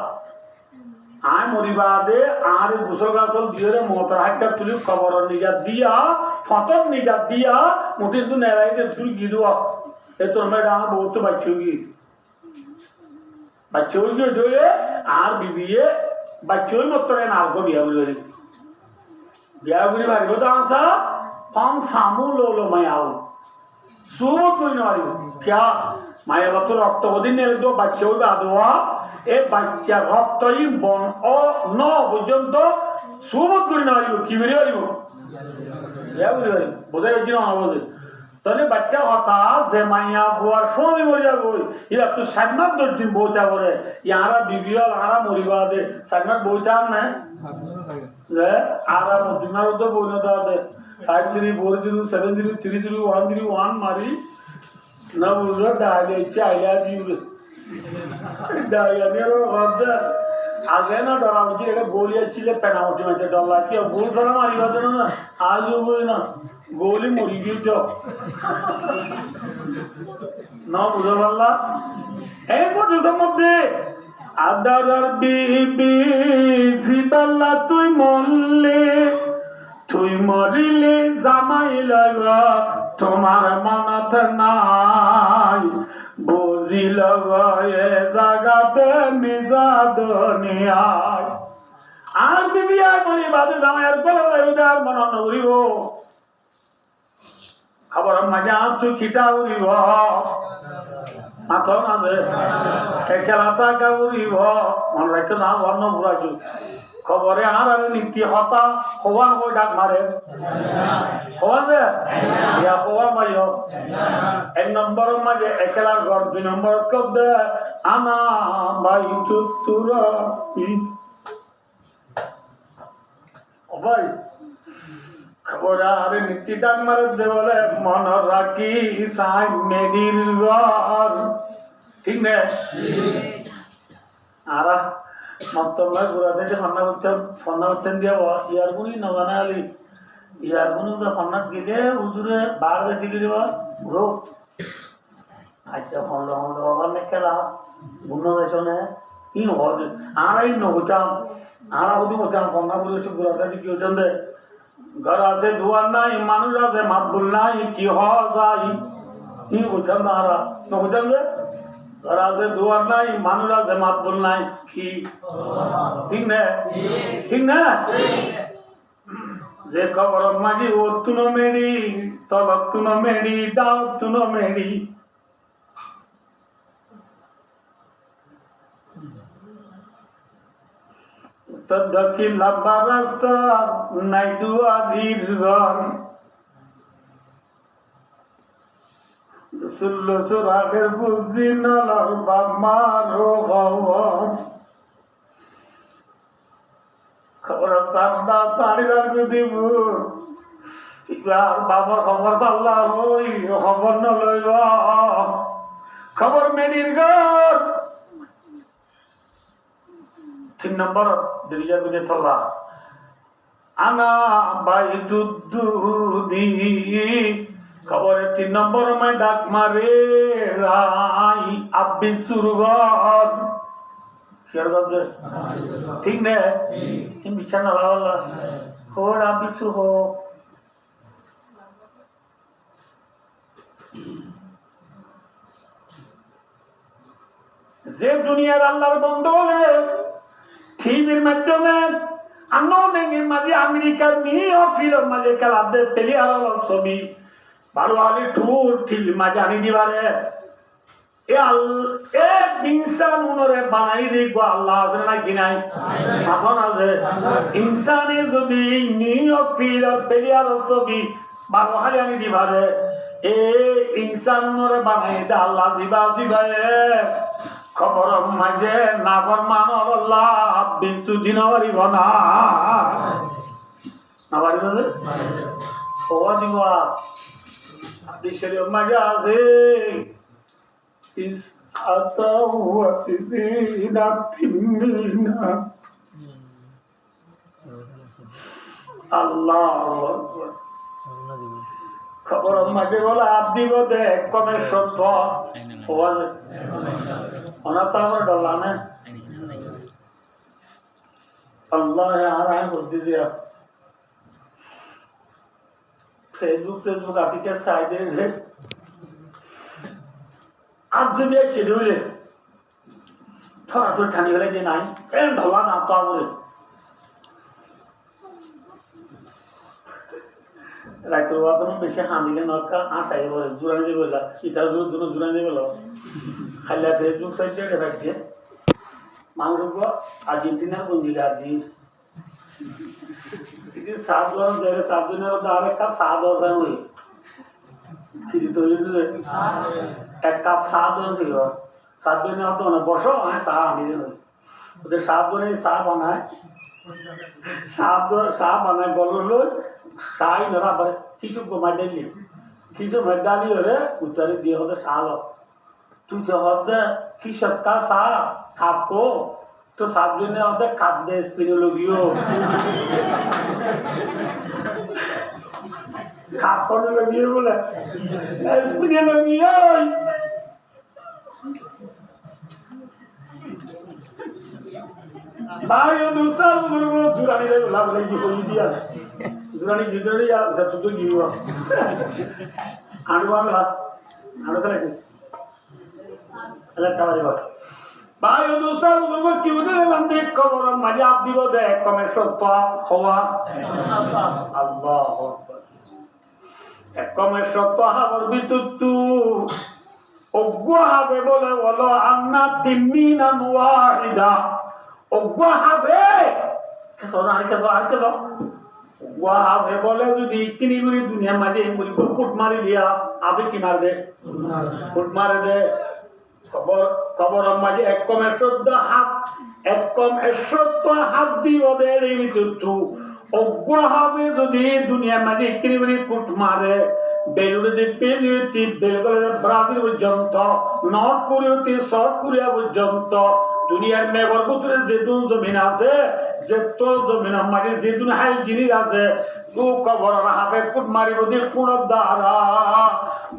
आए मुरीबादे आर दूसरों का सोल दिए रे मोहतराज का तुली खबर और निजात दिया फटक निजात दिया मुझे तो नहीं दे तुल गिरवा ये तो मैं डांग बहुत बच्चों की जो ये आर बीबी ये बच्चों ही मत तो नाल को बिया बुरी बारी होता आंसा पांच सामू लो मैं आऊँ सुबह कोई ना आयु क्या माया बच्चों रक्त बदी ने दो बच्चों का दुआ ए बच्चा रक्त ही बन ओ नो बुझन तो सुबह कोई ना आयु की बुरी आयु क्या बुरी आयु बोले जिना ना बोले तो ने बच्चा होता ज़माया बुआर शो भी बोल जाओ ये तो सन्नत दो दिन बोलता बोले यारा बीबिया यारा मुरीबादे सन्नत बोलता नहीं ले आरा मुद्दिनार तो बोलने दादे 5-3-4-0 7-0 3-0 1-1 मारी ना बोलो डाले चाइला जीव डाया नेरो वादा आगे ना डरा मुझे एक गोली अच्छी ले पेनाल्टी में डॉलर की गोल करा मारी बात ना आज वो ना गोली मुरी गई तो ना बोलो वाला एक वो दूसरा मुद्दे আদার বিবি জিবাল্লা তুই মরিলে জামাই লাগা তোমার মনত নাই বুঝিল এ জাগাতে মিজা দুনিয়ায় আর বিবি আর মরি বাদে জামাইয়ের গলা উদার মন নগরিব খবর মজা তুই কিটা উড়িব মাথা না দে খেলাটা কাউরিব মনে রাখতে না বর্ণ ঘুরাইছো খবরে আর নীতি হতা হওয়া কই ডাক মারে হওয়া যে ইয়া হওয়া মাইও এক নম্বর মাঝে একলার ঘর 2 নম্বর কব দে আনা ভাই তুতুরা ও ভাই খবরে আর নীতি ডাক মারে দে বলে মন রাখি সাই মেডির ঘর ঠিক না আরা মতলব গুরাতে যে ফন্না উঠতেন দিয়া ইয়ার গুনি নগানা আলি ইয়ার গুনি তো ফন্না গিলে হুজুরে বার দেখি দিবা ব্রো আচ্ছা হন্দ বাবা খেলা বুনো দেশনে কি হজ আরাই নচাম আরা বুদি মচাম ফন্না বুঝে গুরাতে কি হতেন দে ঘর আছে দুয়ার নাই মানুষ আছে মাতবুল নাই কি হজাই কি বুঝাম না আরা নচাম দে ঘর আছে দুয়ার নাই মানুষ আছে মাতবুল নাই কি ঠিক না যে খবর মাঝি ও তুনো মেরি তলক তুনো মেরি দাও তুনো মেরি তদ্দকি লম্বা রাস্তা নাই দুয়ারির ঘর সুল্লো সুরাগের বুঝি নলর বামারো খবর খবর সারদা তাড়িদার দিব ইবার বাবা খবর পাল্লা হই খবর নলইব খবর মেডির ঘর 3 নম্বর দিরিয়া বিনে থলা আনা বাই দুদুদি খবরের 3 নম্বর মাই ডাক মারে রাই আব্বি সুরগর ঠিক না বিছানা লাগালা খবর আব্বি সুর যে দুনিয়ার আল্লাহর বন্ধ হলে টিভির মাধ্যমে আন্দোলনের মাঝে আমেরিকার নিয়ে ফিল্ম মাঝে খেলাদের প্লেয়ার ছবি ভালো আলি টুর ঠিক মাঝে আনি দিবারে ইনসান উনরে বানাই দিব আল্লাহ আছে না কি নাই এখন আছে ইনসানে যদি নিউ ফিল্ম প্লেয়ার ছবি ভালো হারি আনি দিবারে এ ইনসানরে বানাইতে আল্লাহ জিবা জিবায়ে খবর মাঝে না ফরমান আল্লাহ বিস্তু দিন পারিব না না পারিব যে ও দিব আপনি শরীর মাঝে আছে ইস আতাহু আতিসিনা তিমিনা আল্লাহু আকবার খবর মাঝে বলে আপনি বোধে কমে সত্য হওয়া যায় ওনার তো আমার ডলা না আল্লাহ আর আমি বলতে যে ফেসবুক আপনি কে সাইডে আজ যদি এক ছেলে হইলে থরা তো ঠানি গেলে যে নাই এর ঢলা না তো আমরে রাইতো বাতন বেশি হাঁদিলে নরকা আশাই বলে জুরানি দিয়ে বললা ইটার জুরানি দিয়ে বলো খাইলা ফেসবুক সাইডে দেখাচ্ছে মানুষ আর্জেন্টিনার বন্দিলে আর্জিন সাত গরম দেবে 7 দিনের মধ্যে আরেক কাপ সাত আছে ওই ফিরি তৈরি এক কাপ সাত দিন 7 দিনের মতো না বসো আমি চা আনি দেব ওদের 7 দিনে চা বানায় চা বানায় গললো চাই নরা আবার কিছু কমাই দিলি কিছু মেদালি হলে উত্তরে দিয়ে হতে চাল তুই হতে কিসব কা চা খাপো তো 7 দিনে হতে খাপ দে স্পিনোলজিও খাপ করে লগিয়ে বলে স্পিনোলজিও ভাই দুস্তার মুরগো জুরানি রে লাভ লাগি কই দিয়া জুরানি ভিতরে আর যত তো গিয়ে আনবাম হাত আনো করে আল্লাহ তাবারে বাবা ভাই দুস্তার মুরগো কি উদে লামতে খবর মজা দিব দে কমে সত্য হওয়া আল্লাহু আকবার এক কমে সত্য হওয়ার বিতুতু ওগোহাবে বলে বলো আন্না তিমিনা ওয়াহিদা ওগোহাবে ওগোহাবে বলে যদি কিনি গুলি দুনিয়া মাঝে বলি ফুট মারি দিয়া আবে কি মারবে ফুট মারে দে খবর মাঝে এক কমে 14 হাত এক কম 17 হাত দিব দে এই বিতুতু ওগোহাবে যদি দুনিয়া মাঝে কিনি গুলি ফুট মারে বেলুড়ে পেরিয়তি বেলগলে ব্রাজিল পর্যন্ত নর্থ কোরিয়াতে সাউথ কোরিয়া পর্যন্ত দুনিয়ার মেঘর ভিতরে যে জমিন আছে যে তো জমিন মাঝে যে হাই জিনিস আছে দু কবর হাতে কুট মারিব দি কোন দ্বারা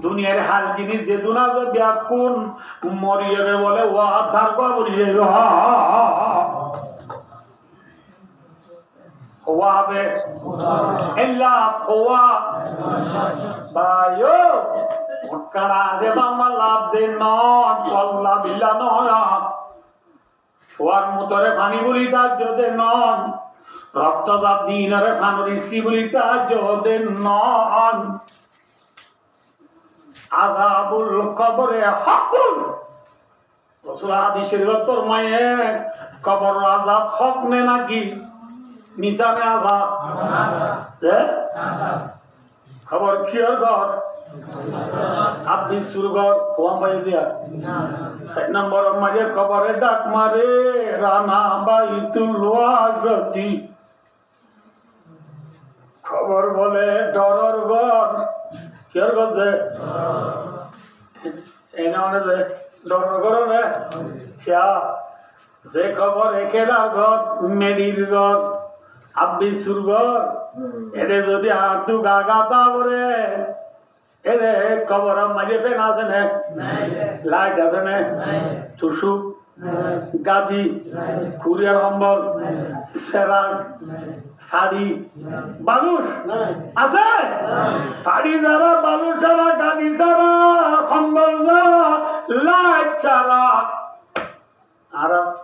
দুনিয়ার হাল জিনিস যে আছে ব্যাকুন মরিয়ে বলে ওয়া থারবা বলিয়ে ওয়াবে এল্লা ওয়া বায়ো ওকড়া যে বাবা লাভ দে নট পল্লা বিলা নয়া ওয়ার মুতরে পানি বলি তা যদি নন রক্তদাব দিনরে ফানরি সি বলি তা যদি নন আযাবুল কবরে হকুন রাসূল হাদিসের উত্তর মায়ে কবর আযাব হক নে নাকি মিজানে আযাব খবর কিয়র ঘর আপনি সুরগর ওয়াম ভাই দিয়া 7 নম্বর মাঝে খবরে ডাক মারে রানা বাইতুল ওয়াজতি খবর বলে ডরর ঘর কিয়র ঘর যে এনা মানে ডরর ঘর রে কিয়া যে খবর একেলা ঘর মেডির ঘর আপনি সুরগর এদের যদি হাতু গাগাতা বলে এরে কবর মাঝে পেন আছে না লাইট আছে না টুসু গাদি কুরিয়ার কম্বল সেরা শাড়ি বালুস আছে শাড়ি যারা বালুস ছাড়া গাদি ছাড়া কম্বল ছাড়া লাইট ছাড়া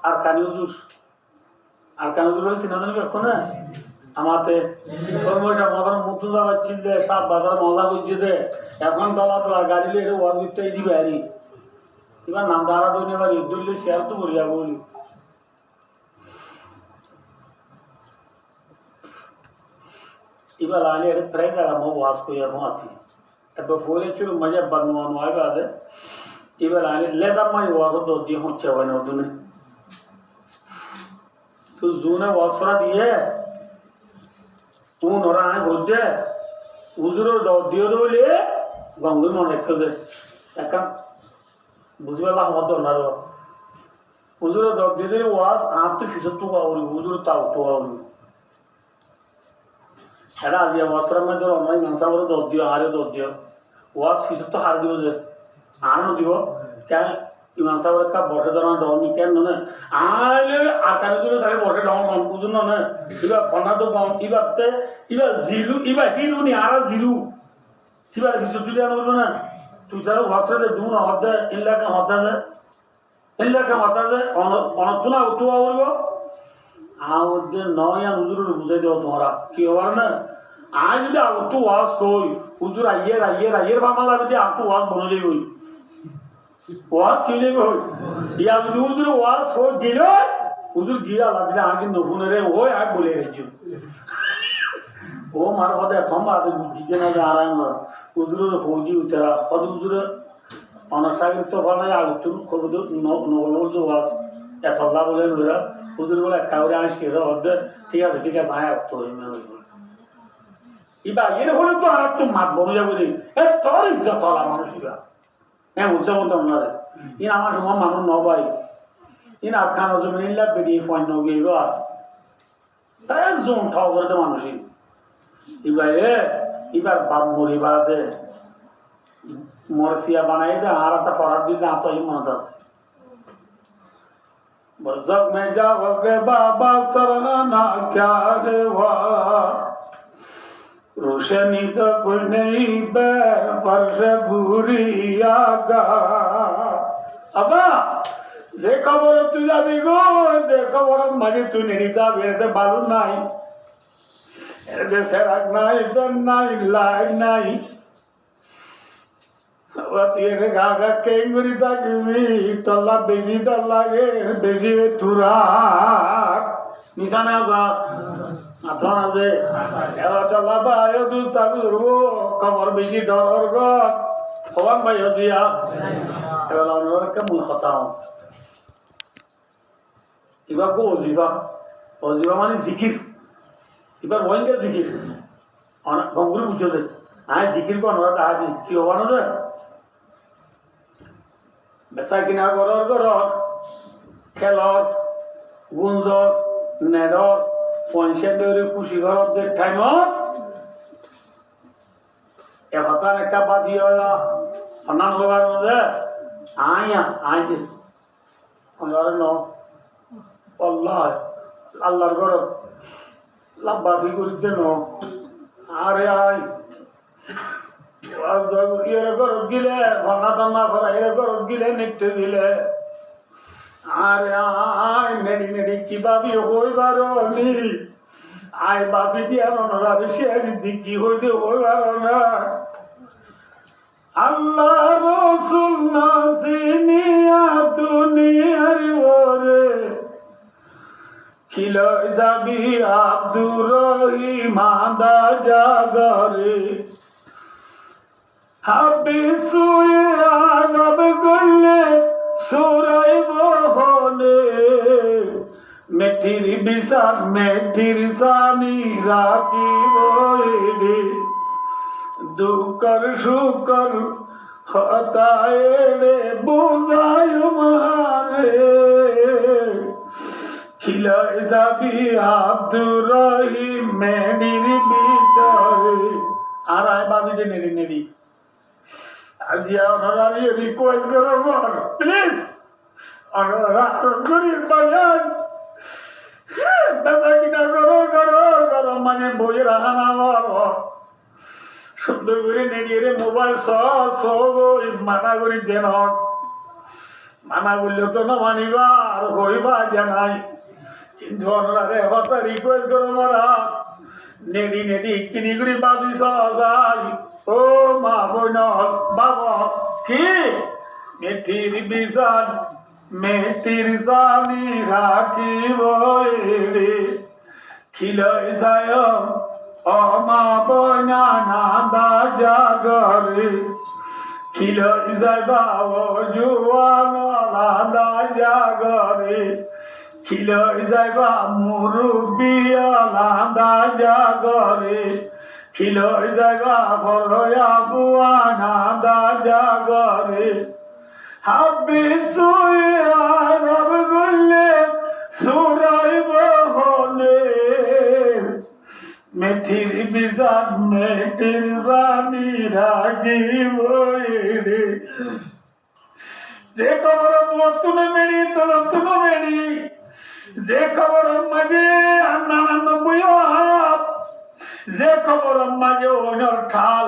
আর কানি উজুর আর কানি উজুর হয়েছে না জানি এখন না আমাতে কর্মটা মদন মুক্ত যাচ্ছিল যে সব বাজার মজা করছে দে এখন দলা তোলা গাড়ি লিয়ে ওয়াজটাই দিবে আরি এবার নাম দাঁড়া দৌড়ে এবার ইদুল্লি শেয়ার তো করি যাবো বলি এবার আলি প্রায় জায়গা মো ওয়াজ করি আর মো আছি এবার বলে ছিল মজা বানোয়ানো হয় বাদে এবার আগে লেদা মাই ওয়াজ তো দিয়ে হচ্ছে হয় না ওখানে তো জুনে ওয়াজরা দিয়ে কোন ওরা আয় বলছে উজুরো দিয়ে দৌলে গঙ্গি মনে রাখতে একা বুঝবে আমার দরকার উজুরো দিয়ে দিলে ওয়াজ আর তো কিছু তো পাওনি উজুরো তাও তো পাওনি এটা আজি ওয়াজরা মধ্যে অনলাইন মানুষ বলে দিও আরে দিও ওয়াজ কিছু তো হার দিব যে আনো দিব কেন ইমান সাহেবের একটা বটে ধরনের ডনি কেন নয় আলে আকারে জুড়ে সাড়ে বটে ডন ডন বুঝুন না এবার ফনা তো ডন এবারতে এবার জিরু এবার হিরু নি আর জিরু এবার কিছু তুলে আনো বলবো না তুই তারা ওয়াসরে দুন হদ্দে ইল্লাকে হদ্দে অনতুনা উঠুয়া বলবো আওদে নয় আর হুজুর বুঝাই দেবো তোমরা কি হবার না আজ যদি আউটু ওয়াজ কই হুজুর আইয়ের বাবা লাগবে আউটু ওয়াজ বনে যাই হই ওয়াজ কি যাই হই ইয়া হুজুর ওয়াজ হই দিল হুজুর গিয়া লাগলে আগে নফুনে রে ওই আর বলে গেছি ও মার কথা এখন বাদে বুঝিতে না যে আরাম হুজুরের ফৌজি উঠেরা কত হুজুরের অনসাগিত তো ফল নাই আউটু খবর নবল ওয়াজ এতলা বলে ওরা হুজুর বলে কাউরে আসি অর্ধেক ঠিক আছে আয় তো ইবা এর হলে তো আর একটু মাত বনে যাবে রে এ তোর ইজ্জত হলা মানুষ ইবা হ্যাঁ উৎসব মতো আপনার ইন আমার সময় মানুষ নবাই ইন আফগান জমিল্লা বেরিয়ে পয়েন্ট নবে এবার জোন ঠাও করে তো মানুষই এবার বাপ মরিবা দে মরসিয়া বানাই দে আর একটা পড়ার দিলে আত মনত আছে जब मैं जाओगे बाबा सरना क्या रे रोशनी तो कुछ नहीं बैर पर से बुरी आगा अबा जे खबर तुझ जाबी गो जे खबर मजे तू निरीता बेरे बालू নাই এতে সেরাক নাই দন নাই লাই নাই এর গাগা কেঙ্গুরি থাকবি তল্লা বেশি ডর লাগে বেশি তুরাক নিশানে আসা আথন আছে এবার তল্লা ভাই দু তাবি ধরবো কমর বেশি ডর গত হবান ভাই হজিয়া এবার আমরা কেমন হতাম এবার গো অজিবা মানে জিকির এবার ওইকে জিকির অনেক গঙ্গুরি বুঝতে দে আয় জিকির কর ওরা তাহাজি কি হবানো রে বেচা কিনা ঘর খেলত গুঞ্জত নেদত পঞ্চায়েত খুশি ঘৰত যে টাইমত এহতান একটা বাদি সন্ধান হবার মধ্যে আয় ন আল্লাহর ঘৰত লাভবাদি করিতে ন আরে আয় এর ঘরত গিলে ভাঙা টান্না ফেলা এর ঘরত গিলে নিতে দিলে আরে আয় নেড়ি নেড়ি কি ভাবি হইবার নি আয় ভাবি দিয়া নরাবি সে কি হইতে হইবার না আল্লাহ রসুল না চিনিয়া দুনিয়ার ওরে খিল যাবি আব্দুর রহিম আদা জাগরে হাবি সুয়ে আনব গলে সুরাই বহনে মেঠির বিচার মেঠির সানি রাখি বইরে দুকর সুকর হতায়ে বুঝায় মারে খিলাই যাবি আব্দুর রহিম মেডির বিচারে আর আয় বাবি যে নেড়ি নেড়ি আজিয়া অনারারি রিকোয়েস্ট করো প্লিজ অনারারি বায়ান দাদা কিনা করো মানে বইয়ের আনা সুন্দর করে নেড়িয়ে মোবাইল সব মানা করি দেন মানা করলেও তো না মানিবা আর হইবা জানাই কিন্তু অনারে হতা রিকোয়েস্ট করো মারা নেড়ি নেড়ি কিনি করি বাবি সজাই ও মা বোন বাবা কি মেঠির বিজান মেঠির জানি রাখি বইরে খিলাই যায় ও মা বনা নান্দা জাগরে ছিল যাইবা ও জুয়ান নান্দা জাগরে ছিল যাইবা মুরব্বী নান্দা জাগরে ছিল যাইবা বড়য়া বুয়া নান্দা জাগরে হাবি সুয়া রব গুলে সুরাই বহনে মেঠির বিজান মেঠির জানি রাগি বইরে যে খবর নতুন মেড়ি তো নতুন মেড়ি যে খবর মাঝে আন্নানন্দ বইয়া যে খবর মাঝে ওনার ঠাল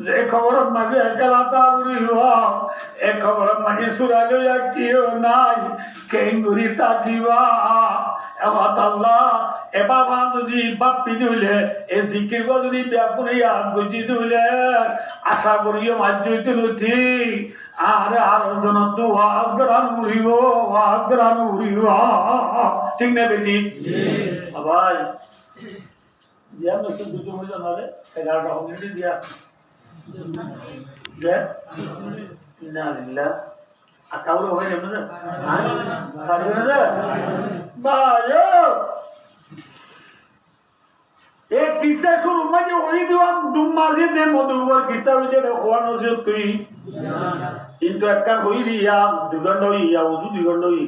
যে খবর মাঝে একলা তাবুরি হওয়া এ খবর মাঝে সুরাজয়া কিও নাই কেঙ্গুরি তাকিবা এবার আল্লাহ এবার যদি বাপ্পি দিলে এ জিকির যদি ব্যাপুরিয়া বুঝি দিলে আশা করিও মাঝে নথি আর জন দুয়া গ্রান উড়িব গ্রান উড়িব ঠিক না বেটি ভাই দিয়া নতুন দুটো মজা নারে 11টা মিনিট দিয়া দে না লিল্লাহ আকাউরে হয় না পারবে না ভাইও এক কিসা শুরু মানে ওই দিওয়ান দুমারে দে মধুবর কিসা হইছে হওয়ানো সে তুই কিন্তু একটা হই দিয়া দুগন্ড হইয়া উজু দুগন্ড হই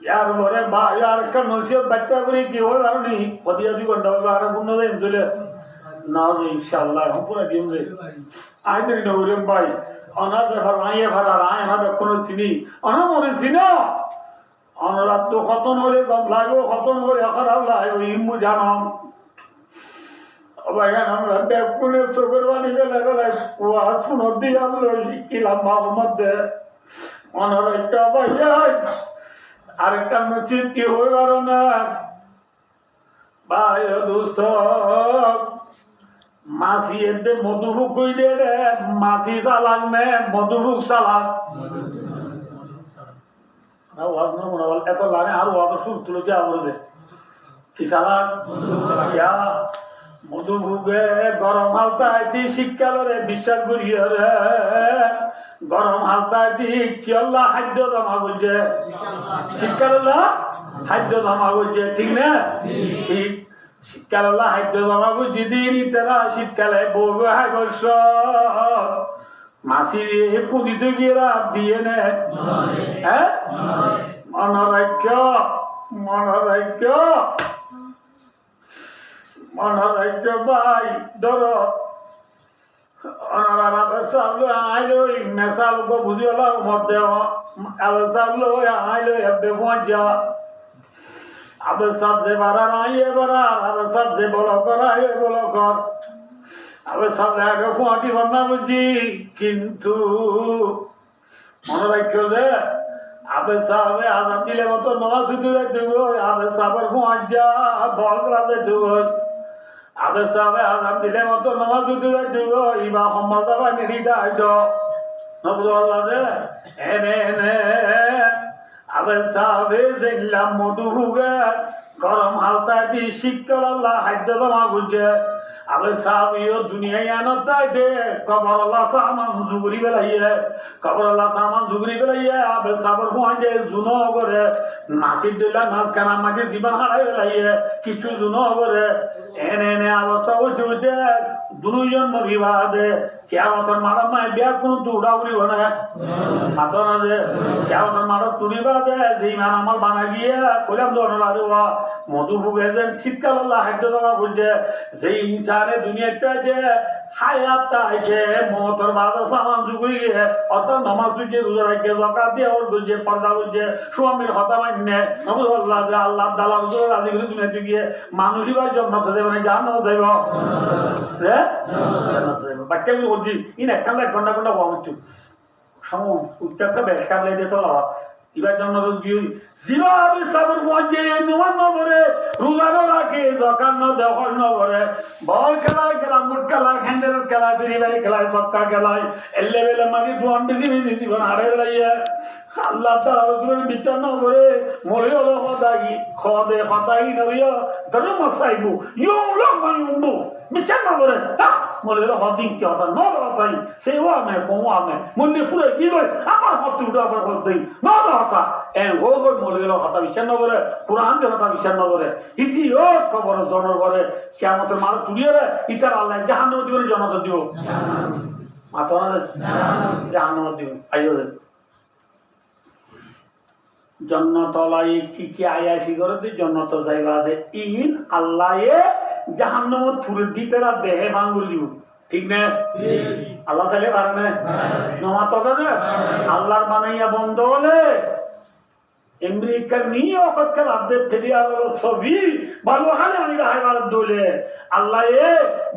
यार बोरे बा यार का नसीब बच्चा करे की हो रानी पदिया जी को डबल आरा गुन दे इंदले ना जे इंशाल्लाह हम पूरा दिन रे आज दिन नौरे भाई अना से फरमाइए फरा राय ना कोनो सिनी अना मोरे सिनो अनरा तो खतन होले गम लागो खतन होले खराब लाए ओ इमु जानम अब यार हम रबे कुने सुगरवानी के लगे वो सुनो दिया लो की लंबा मत अनरा का भैया আরেকটা নসিব কি হয়ে গেল না ভাই দোস্ত মাসি এতে মধুবুক কই দে রে মাসি চালাক নে মধুবুক চালাক না ওয়াজ না মনে বল এত লাগে আর ওয়াজ শুরু তুলে যা বলবে কি চালাক মধুবুকে গরম হালতা আইতি শীতকালে বিশ্বাস করিয়ে রে গরম হালতা আইতি কি আল্লাহ খাদ্য জমা করছে শীতকালে খাদ্য জমা করছে ঠিক না ঠিক শীতকালে খাদ্য জমা করছে দিন তারা শীতকালে বউ হাই বর্ষ মাসি পুঁজিতে গিয়ে দিয়ে নে হ্যাঁ মনোরাজ্য মনোরাজ্য মনোরাজ্য ভাই ধরো সাবলো আইলো মেসাল को বুঝিওলা মধ্যে अब সাবলো আইলো এবে পৌঁছা अब सबसे बड़ा नहीं है बड़ा अब सबसे बड़ा करा है बड़ा कर अब सब आगे पहुंची बनना बुझी किंतु মনোরাজ্য দে আবে সাবে আজান দিলে মতো নামাজ পড়তে দেবো আবে সাবর পৌঁছা বলরা দেবো আবে সাবে আজান দিলে মতো নামাজ পড়তে দেবো ইবা মোহাম্মদ বাবা নিরিদা আইছো নবুল আল্লাহ দে এনে এনে আবে সাবে জিল্লাম মধুহুগে গরম হালতা দি শীতকাল আল্লাহ খাদ্য জমা করছে আবে সাবিও দুনিয়ায় আনতাই দে কবর আল্লাহ সামান জুগরি বেলাইয়ে কবর আল্লাহ সামান জুগরি বেলাইয়ে আবে সাবর পৌঁছে জুনো করে নাসির দিলা নাচ কানা মাঝে জীবন হারাই বেলাইয়ে কিছু জুনো করে এনে এনে অবস্থা উঠে দুজন মরিবা দে কেমন মারা মায় বিয়া কোনো দৌড়া উড়িব না হাত না দে কেমন মারা তুলিবা দে যে মান আমার বানা গিয়ে কইলাম দৌড়া দেওয়া মধু ভুগে যে শীতকাল আল্লাহ খাদ্য জমা করছে যেই ইনসানে দুনিয়াটা যে হায়াতটা আছে মতর বাদ সামান জুগুই গিয়ে অত নামাজ পড়ছে রোজা রাখে যাকাত দিয়ে ওর বুঝে পর্দা বুঝে স্বামীর কথা মাননে নবুল আল্লাহ যে আল্লাহ তাআলা হুজুর রাজি করে দুনিয়াতে গিয়ে মানুষই ভাই জান্নাতে যাবে না জান্নাতে যাবে রে বাচ্চাগুলো বলছি ইন একটা ঘন্টা ঘন্টা হওয়া সম উচ্চারটা বেশ কাটলে দিয়ে তো এবার জন্য যেভাবে সাবর মধ্যে নোমান নগরে রোজানো রাখে জকান দেওয়ার নগরে বল খেলায় খেলা মুট খেলায় হ্যান্ডেল খেলায় বেরি বাড়ি খেলায় সবকা খেলায় এলে বেলে মারি জোয়ান বেশি বেশি জীবন হারে বেলাইয়ে আল্লাহ তাআলা রসুলের বিচার না করে মরে হলো হদাই খদে হদাই নরিয়া ধরে মসাইবু ইউলো মাইউম্বু বিচার না করে মরে হলো হদিন কি হতা ন হতাই সেই ও আমে কোন আমে মনে ফুলে কি কই আমার হত উড়া আবার হতাই ন হতা এ ও গো মরে হলো হতা বিচার না করে কুরআন যে হতা বিচার না করে ইতি ও খবর জনর করে কিয়ামতের মাল তুলিয়ে রে ইতার আল্লাহ জাহান্নাম দিবেন জান্নাত দিব মাথা জাহান্নাম দিব আইও জন্নতলাই কি কি আয়াসি করে তুই জন্নত যাইবা দে ইন আল্লাহ জাহান্নাম থুরে দিতে রা দেহে ভাঙুল দিব ঠিক না আল্লাহ চাইলে পারে না নমা তো না আল্লাহর বানাইয়া বন্ধ হলে আমেরিকার নিয়ে অকত আব্দে ফেরিয়া হলো ছবি ভালো হালে আমি হাইবার দোলে আল্লাহ এ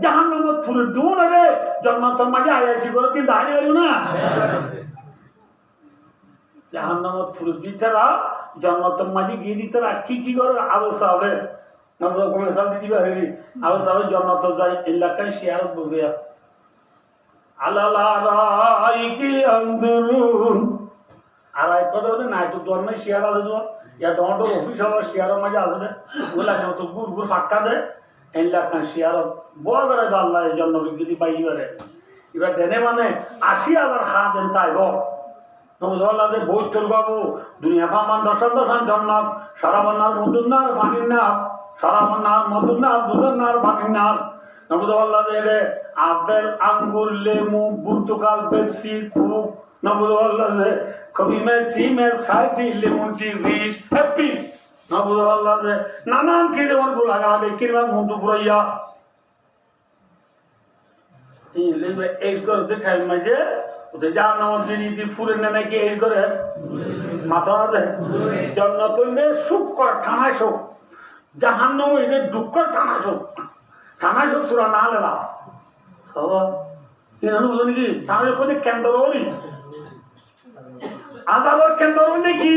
জাহান্নাম থুরে দিব না রে জন্নত মাঝে আয়াসি করে তুই দাঁড়িয়ে হইল না জাহান্নামত ফুরুজ দিতারা জন্নতের মাঝে গিয়ে দিতারা কি কি করে আলো সাহেবে নবদ কোমে সাল দিদি বাহিরি আলো সাহেবে জন্নত যাই এলাকায় শিয়ারত বলবে আলালা রাইকি আন্দুরুন আর আই কত না নাই তো দরমে শিয়ার আছে তো ইয়া দন্ড অফিস হলো শিয়ারের মাঝে আছে ওলা তো গুড় গুড় ফাক্কা দে এলাকা শিয়ারত বড় করে আল্লাহ জন্য গিদি পাইবারে এবার দেনে মানে ৮০,০০০ খা দেন তাইব নবুল্লাহ বৈতর বাবু দুনিয়া ফামান দর্শন দর্শন জন্নত সারাবন্নার মধুন্নার পানির নার সারাবন্নার মধুন্নার দুধন্নার পানির নার নবুল্লাহ রে আপেল আঙ্গুর লেমু বুর্তুকাল পেপসি কোক নবুল্লাহ রে কবিমে টিমে খাইতি লেমন টি রিস হ্যাপি নবুল্লাহ রে নানান কিরমান গুলো লাগাবে কিরমান মধু পুরাইয়া এই করে দেখাই মাঝে ওদের জাহান্নামের দিদি ফুরে নেমে গিয়ে এই করে মাথা দেয় জন্নত সুখ কর ঠানায় শোক জাহান্নাম এদের দুঃখ ঠানায় শোক সুরা না লেলা বুঝো নাকি ঠানায় শোক কেন্দ্র হলি আদালত কেন্দ্র নাকি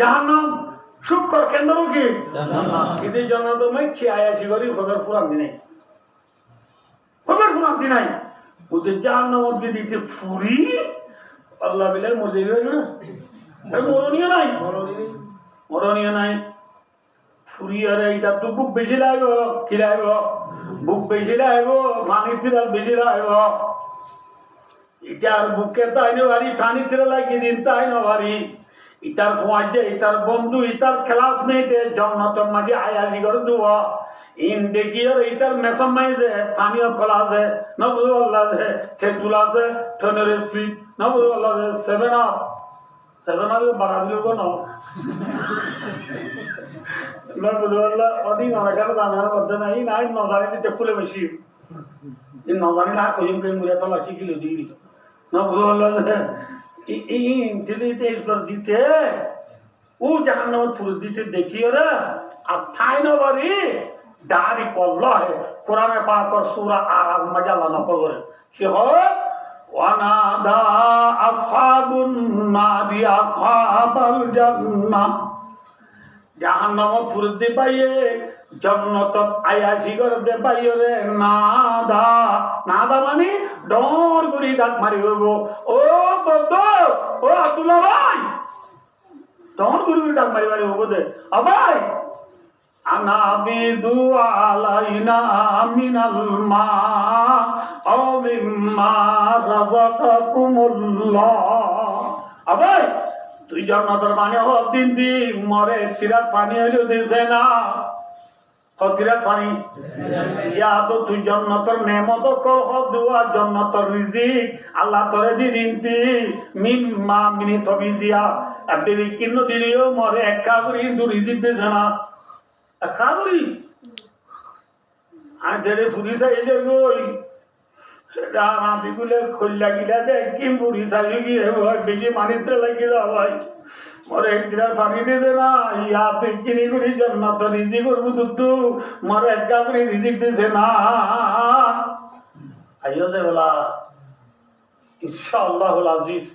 জাহান্নাম সুখ কর কেন্দ্র কি এদের জন্নত খেয়ে আসি করি খবর পুরান্তি নাই খবর পুরান্তি নাই ওদের জাহান্নামের দিদিতে ফুরি আল্লাহ বিলের মজে না মরণীয় নাই মরণীয় নাই ফুরি আরে এটা তো বুক বেশি লাগব কি লাগব বুক বেশি লাগব পানি তিরাল বেশি লাগব এটার বুকে তাইনে বাড়ি পানি তিরা লাগিয়ে দিন তাই না বাড়ি ইটার খোঁয়াজে ইটার বন্ধু ইটার ক্লাসমেটে জন্নতের মাঝে আয়াসি করে দেওয়া ইন দেখি আর ইটার মেসম নাই যে পানীয় কলা আছে নবুল্লাহ আছে ঠেকুল আছে ঠনের স্পিড নবুল্লাহ আছে 7 আপ বাড়া দিল কোন নবুল্লাহ অধিক অনেকের জানার মধ্যে নাই নাই নজানি ঠেকুলে বেশি এই নজানি না কইম কইম মুড়া তলা শিখিল দিই নবুল্লাহ এই দিলিতে ঈশ্বর দিতে ও জাহান্নাম ফুল দিতে দেখিও রে আর ঠাই নবারি দাড়ি পল্লা হে কোরআনে পাক সূরা আরাফ মজা লানা পড়ে কি হয় ওয়ানাদা আসহাবুন নারি আসহাবাল জান্নাহ জাহান্নাম ফুরদি পাইয়ে জান্নাত আয়াসি করতে পাইও রে নাদা নাদা মানে ডর করি ডাক মারি হইব ও বদ্ধ ও আব্দুল্লাহ ভাই ডর করি ডাক মারি মারি হইব দে আবাই আনাবিদু আলাইনা মিনাল মা আও মিম্মা রাযাকাকুমুল্লাহ আবাই তুই জান্নাতের পানি হওয়ার দিন দি মরে সিরাত পানি হইলেও দিছে না হতিরাত পানি ইয়া তো তুই জান্নাতের নেমত কহ দুয়া জান্নাতের রিজিক আল্লাহ তোরে দি দিনতি মিম্মা মিনি তবিজিয়া আব্দুল কিন্ন দিলিও মরে একা করি দু রিজিক দিছে না কাবরি আর ধরে ফুরি চাইলে গই রানা বিগুলে খোল্লা গিলা দেখ কি ফুরি চাইলে গিয়ে বেশি পানিতে লাগি যা ভাই মরে এক গ্লাস পানি দিতে না ইয়া তুই কিনি করি জান্নাত রিজিক করবো দুধ মরে এক কাবরি রিজিক দিছে না আইও যে বলা ইনশাআল্লাহুল আজিজ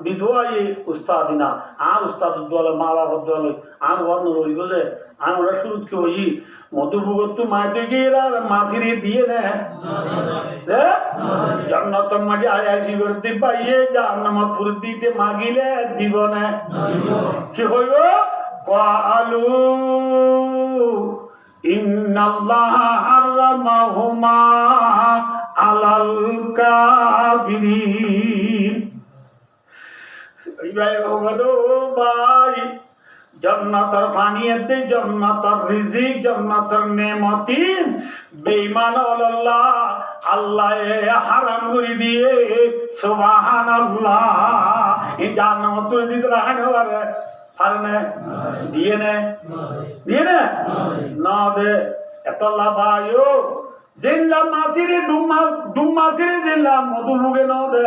বিধুয়াই উস্তাদিনা আর উস্তাদ দলে মা বাবার দলে আর বর্ণ রই বলে আর ওরা শুরু কি হই মধুভুগত মাইতে গিয়ে মাছিরি দিয়ে নে জান্নাতের মাঝে আয়াসি করতে পাইয়ে জাহান্নামে ফুরতিতে মাগিলে দিব না কি হইব ক্বালু ইন্নাল্লাহা হারামাহুমা আলাল কাফিরিন ভাই ভাই জান্নাতের পানিতে জান্নাতের রিজিক জান্নাতের নেমতি বেঈমান আল্লাহ আল্লাহ হারাম করে দিয়ে সুবহানাল্লাহ এই জান্নাত তুই দিতে রাখনে পারে না দিয়ে না দে এত লাভায়ো জিল্লা মাসিরে ডুমাসিরে জিল্লা মধুমুগে ন দে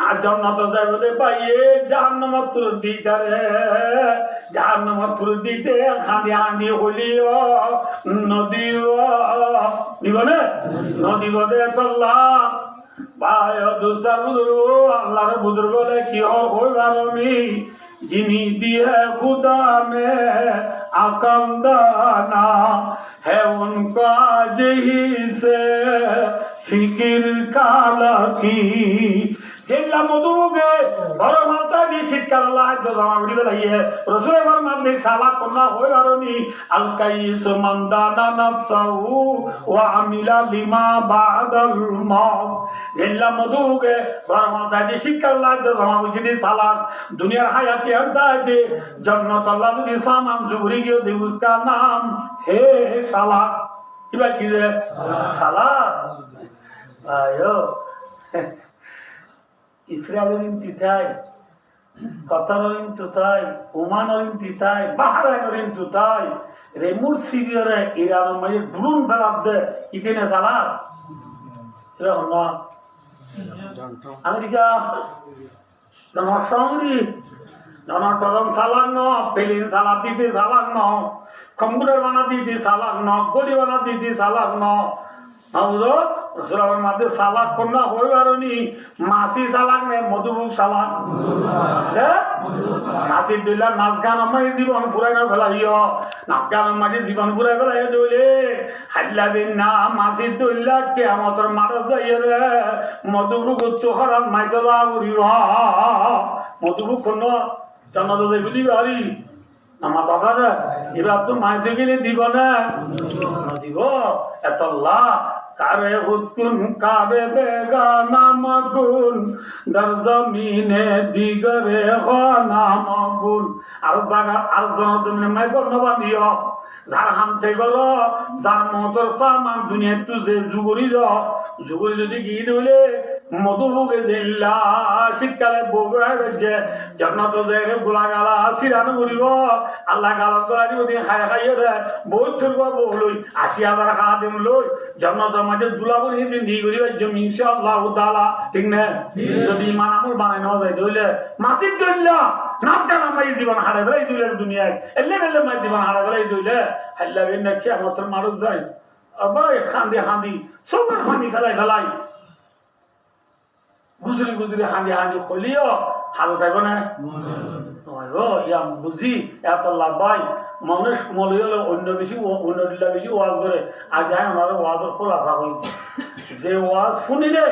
আর জান্নাত যাইতে পাইয়ে জাহান্নামত তুর দিতারে জাহান্নামত তুর দিতে খাদি আনি হলিও নদীও দিবনে নদী বদে আল্লাহ ভাই দুস্তার বুজুর্গ আল্লাহর বুজুর্গ বলে কি হই বারমি যিনি দিয়ে খুদা মে আকম দানা है उनका जही से फिकिर काला की যেগুলা মধুকে বড় মাতা দিয়ে শীতকাল আল্লাহ জমা করি বেলাইয়ে রসুল আমার মানলে সালা কন্যা হয়ে পারি আলকাইস মান্দানা নাফসাহু ওয়া আমিলা লিমা বাদাল মাউত যেগুলা মধুকে বড় মাতা দিয়ে শীতকাল আল্লাহ জমা করি সালাত দুনিয়ার হায়াতে আদায়ে জান্নাত আল্লাহ যদি সামান জুগরি গিয়ে দে উসকা নাম হে সালাত কিবা কি রে সালাত আয়ো ইসরায়েলের তিতাই কতারের তিতাই ওমানের তিতাই বাহরাইনের তিতাই রেমুর সিরিয়ারে ইরানের মাঝে ড্রোন ফেলার দে ইতেনে সালাত এরকম না আমেরিকা জনসংরি জনটরম সালান ন পেলিন সালাত দিতে সালান ন কম্পিউটার বানা দিতে সালান ন গড়ি বানা দিতে সালান ন বুঝো রসুলের মাঝে সালাক কন্যা হয়ে পারি মাসি সালাক নে মধুবুক সালাক নাচি দিলা নাচ গান আমার জীবন পুরাই না ফেলাইও নাচ গান মাঝে জীবন পুরাই ফেলাই দইলে হাইলা দিন না মাসি দইলা কে আমার মারা যাই রে মধুবুক চোহরান মাইতলা উড়িব মধুবুক কন্যা জান্নাত যাইব দিবে হারি আমার টাকা রে এবার তো মাইতে গেলে দিব না দিব এত লাভ কারে হুকুন কাবে বেগানা মগুন দর জমিনে দিগরে হনা মগুন আর জায়গা আর জন তুমি মাই বর্ণবা দিও যার হামতে গলো যার মতর সামান দুনিয়া তুজে জুগুরি জুগুরি যদি গিয়ে দিলে মধুভোগে জিল্লা শীতকালে বগুড়ায় বেজে জান্নাত জায়গায় গোলা গালা সিরানো করিব আল্লাহ গালা গলা দিব দিয়ে খাই খাইয়ে দেয় বহুত তুলব বহুলই ৮০,০০০ খাওয়া দিন লই জান্নাতের মাঝে দুলা করে জিন্দি করি বাজ্যম ইনশাআল্লাহ তাআলা ঠিক না যদি ইমান আমল বানাই নেওয়া যায় তাহলে মাসিক দইল্লা নামটা নামাই জীবন হারে বেলাই দইলে দুনিয়ায় এলে বেলে মাই জীবন হারে বেলাই দইলে হাল্লা বেন না কি আমার মানুষ যায় আবার খান্দি হান্দি সবার হানি ফেলাই গুজরি গুজরি হাঁদি হাঁদি খলিও হাল থাকবে না ইয়া বুঝি এত লাভাই মানুষ মনে হলে অন্য বেশি অন্য দিলা বেশি ওয়াজ করে আর যাই ওনার ওয়াজের খোল আসা হয়েছে যে ওয়াজ শুনিলে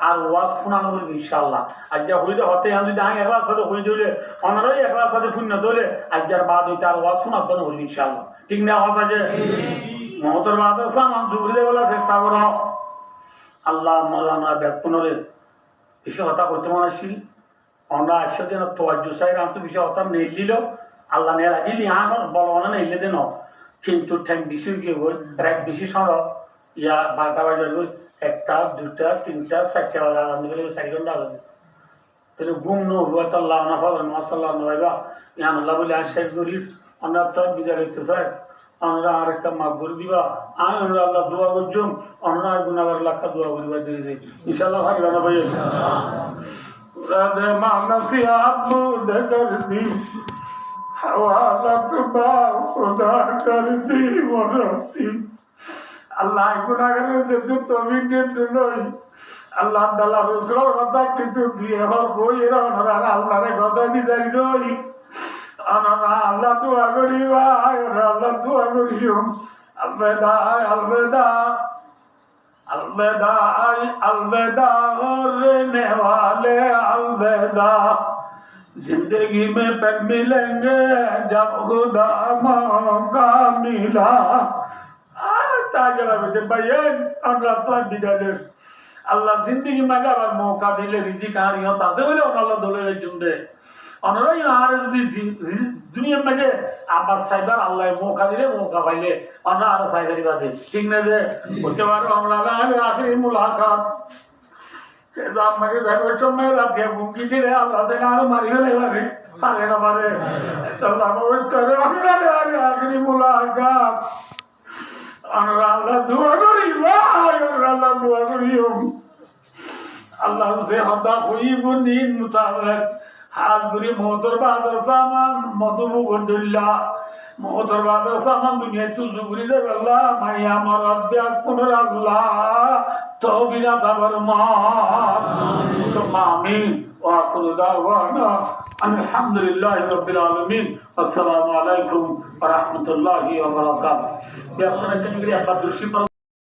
আর ওয়াজ শোনানো বলবে ইনশাল্লাহ আজ যা হইলে হতে আমি যদি আমি একলার সাথে হয়ে দিলে ওনারাই একলার সাথে শূন্য দিলে আজ যার বাদ হইতে আর ওয়াজ শোনাতে বললি ইনশাল্লাহ ঠিক না কথা যে মহতর বাদ সামান জুগরিতে বলার চেষ্টা করো আল্লাহ মৌলানা ব্যাকুনরে বিষয় হতা করতে মনে আসছিল আমরা আসছে যেন তোয়াজ্জু সাহেব আমি বিষয় হতা নেইলিল আল্লাহ নেলা দিলি আমার বলবানা নেইলে দেন কিন্তু ঠ্যাং বেশি গিয়ে বই এক বেশি সর ইয়া 12টা বাজার বই 1টা 2টা 3টা 4টা বাজার আনতে গেলে 4 ঘন্টা লাগে তাহলে ঘুম নয় তো আল্লাহ না ফজর মাসাল্লাহ নয়বা ইয়ান আল্লাহ বলে শেষ করি আমরা তো বিদায় করতে চাই আমরা আরেকটা মাফ করে দিবা আমরা আল্লাহ দোয়া করছুম আমরা গুনাহগার লাখা দোয়া করিবা দিয়ে দিই ইনশাআল্লাহ ভালো না ভাই রাধে মানসি আপু দেখি হাওয়ালাত বা খোদা করতি মরতি আল্লাহ গুনাহগারের যে দুটো মিনিট লই আল্লাহ তাআলা রাসূলের কথা কিছু দিয়ে হই এরা আল্লাহরে কথা দিদারি লই আল্লাহ দোয়া করিবা আল্লাহ দোয়া করিও আলবেদা আলবেদা अलविदा अलविदा रहने वाले अलविदा जिंदगी में फिर मिलेंगे जब खुदा मौका मिला আল্লাহ জিন্দগি মাগে আবার মৌকা দিলে রিজিক হারিয়ত আছে বলে আল্লাহ দলে জুমবে অনরাই আর যদি দুনিয়া মাগে আবার সাইবার আল্লাহ মৌকা দিলে মৌকা পাইলে অন্য আর সাইবারি বাদে ঠিক না যে বলতে পারো আমরা আখরি মুলাকাত আমাকে দেখো সময় লাগে মুখি ছিঁড়ে আল্লাহ থেকে আরো মারি ফেলে পারে পারে না পারে আখরি মুলাকাত Allah dua kali, Allah dua kali. Allah se handa koi bunin mutabak. Hadri motor badar saman, modumu gondilla. Motor badar saman dunia tu zubri de Allah. Maya marabya kunur Allah. Tawbina tabarma. Sumami wa akhiru da'wana. Alhamdulillahi rabbil alamin. Assalamu alaikum wa rahmatullahi wa barakatuh. Ya, আপনারা কেন করে একবার দৃষ্টি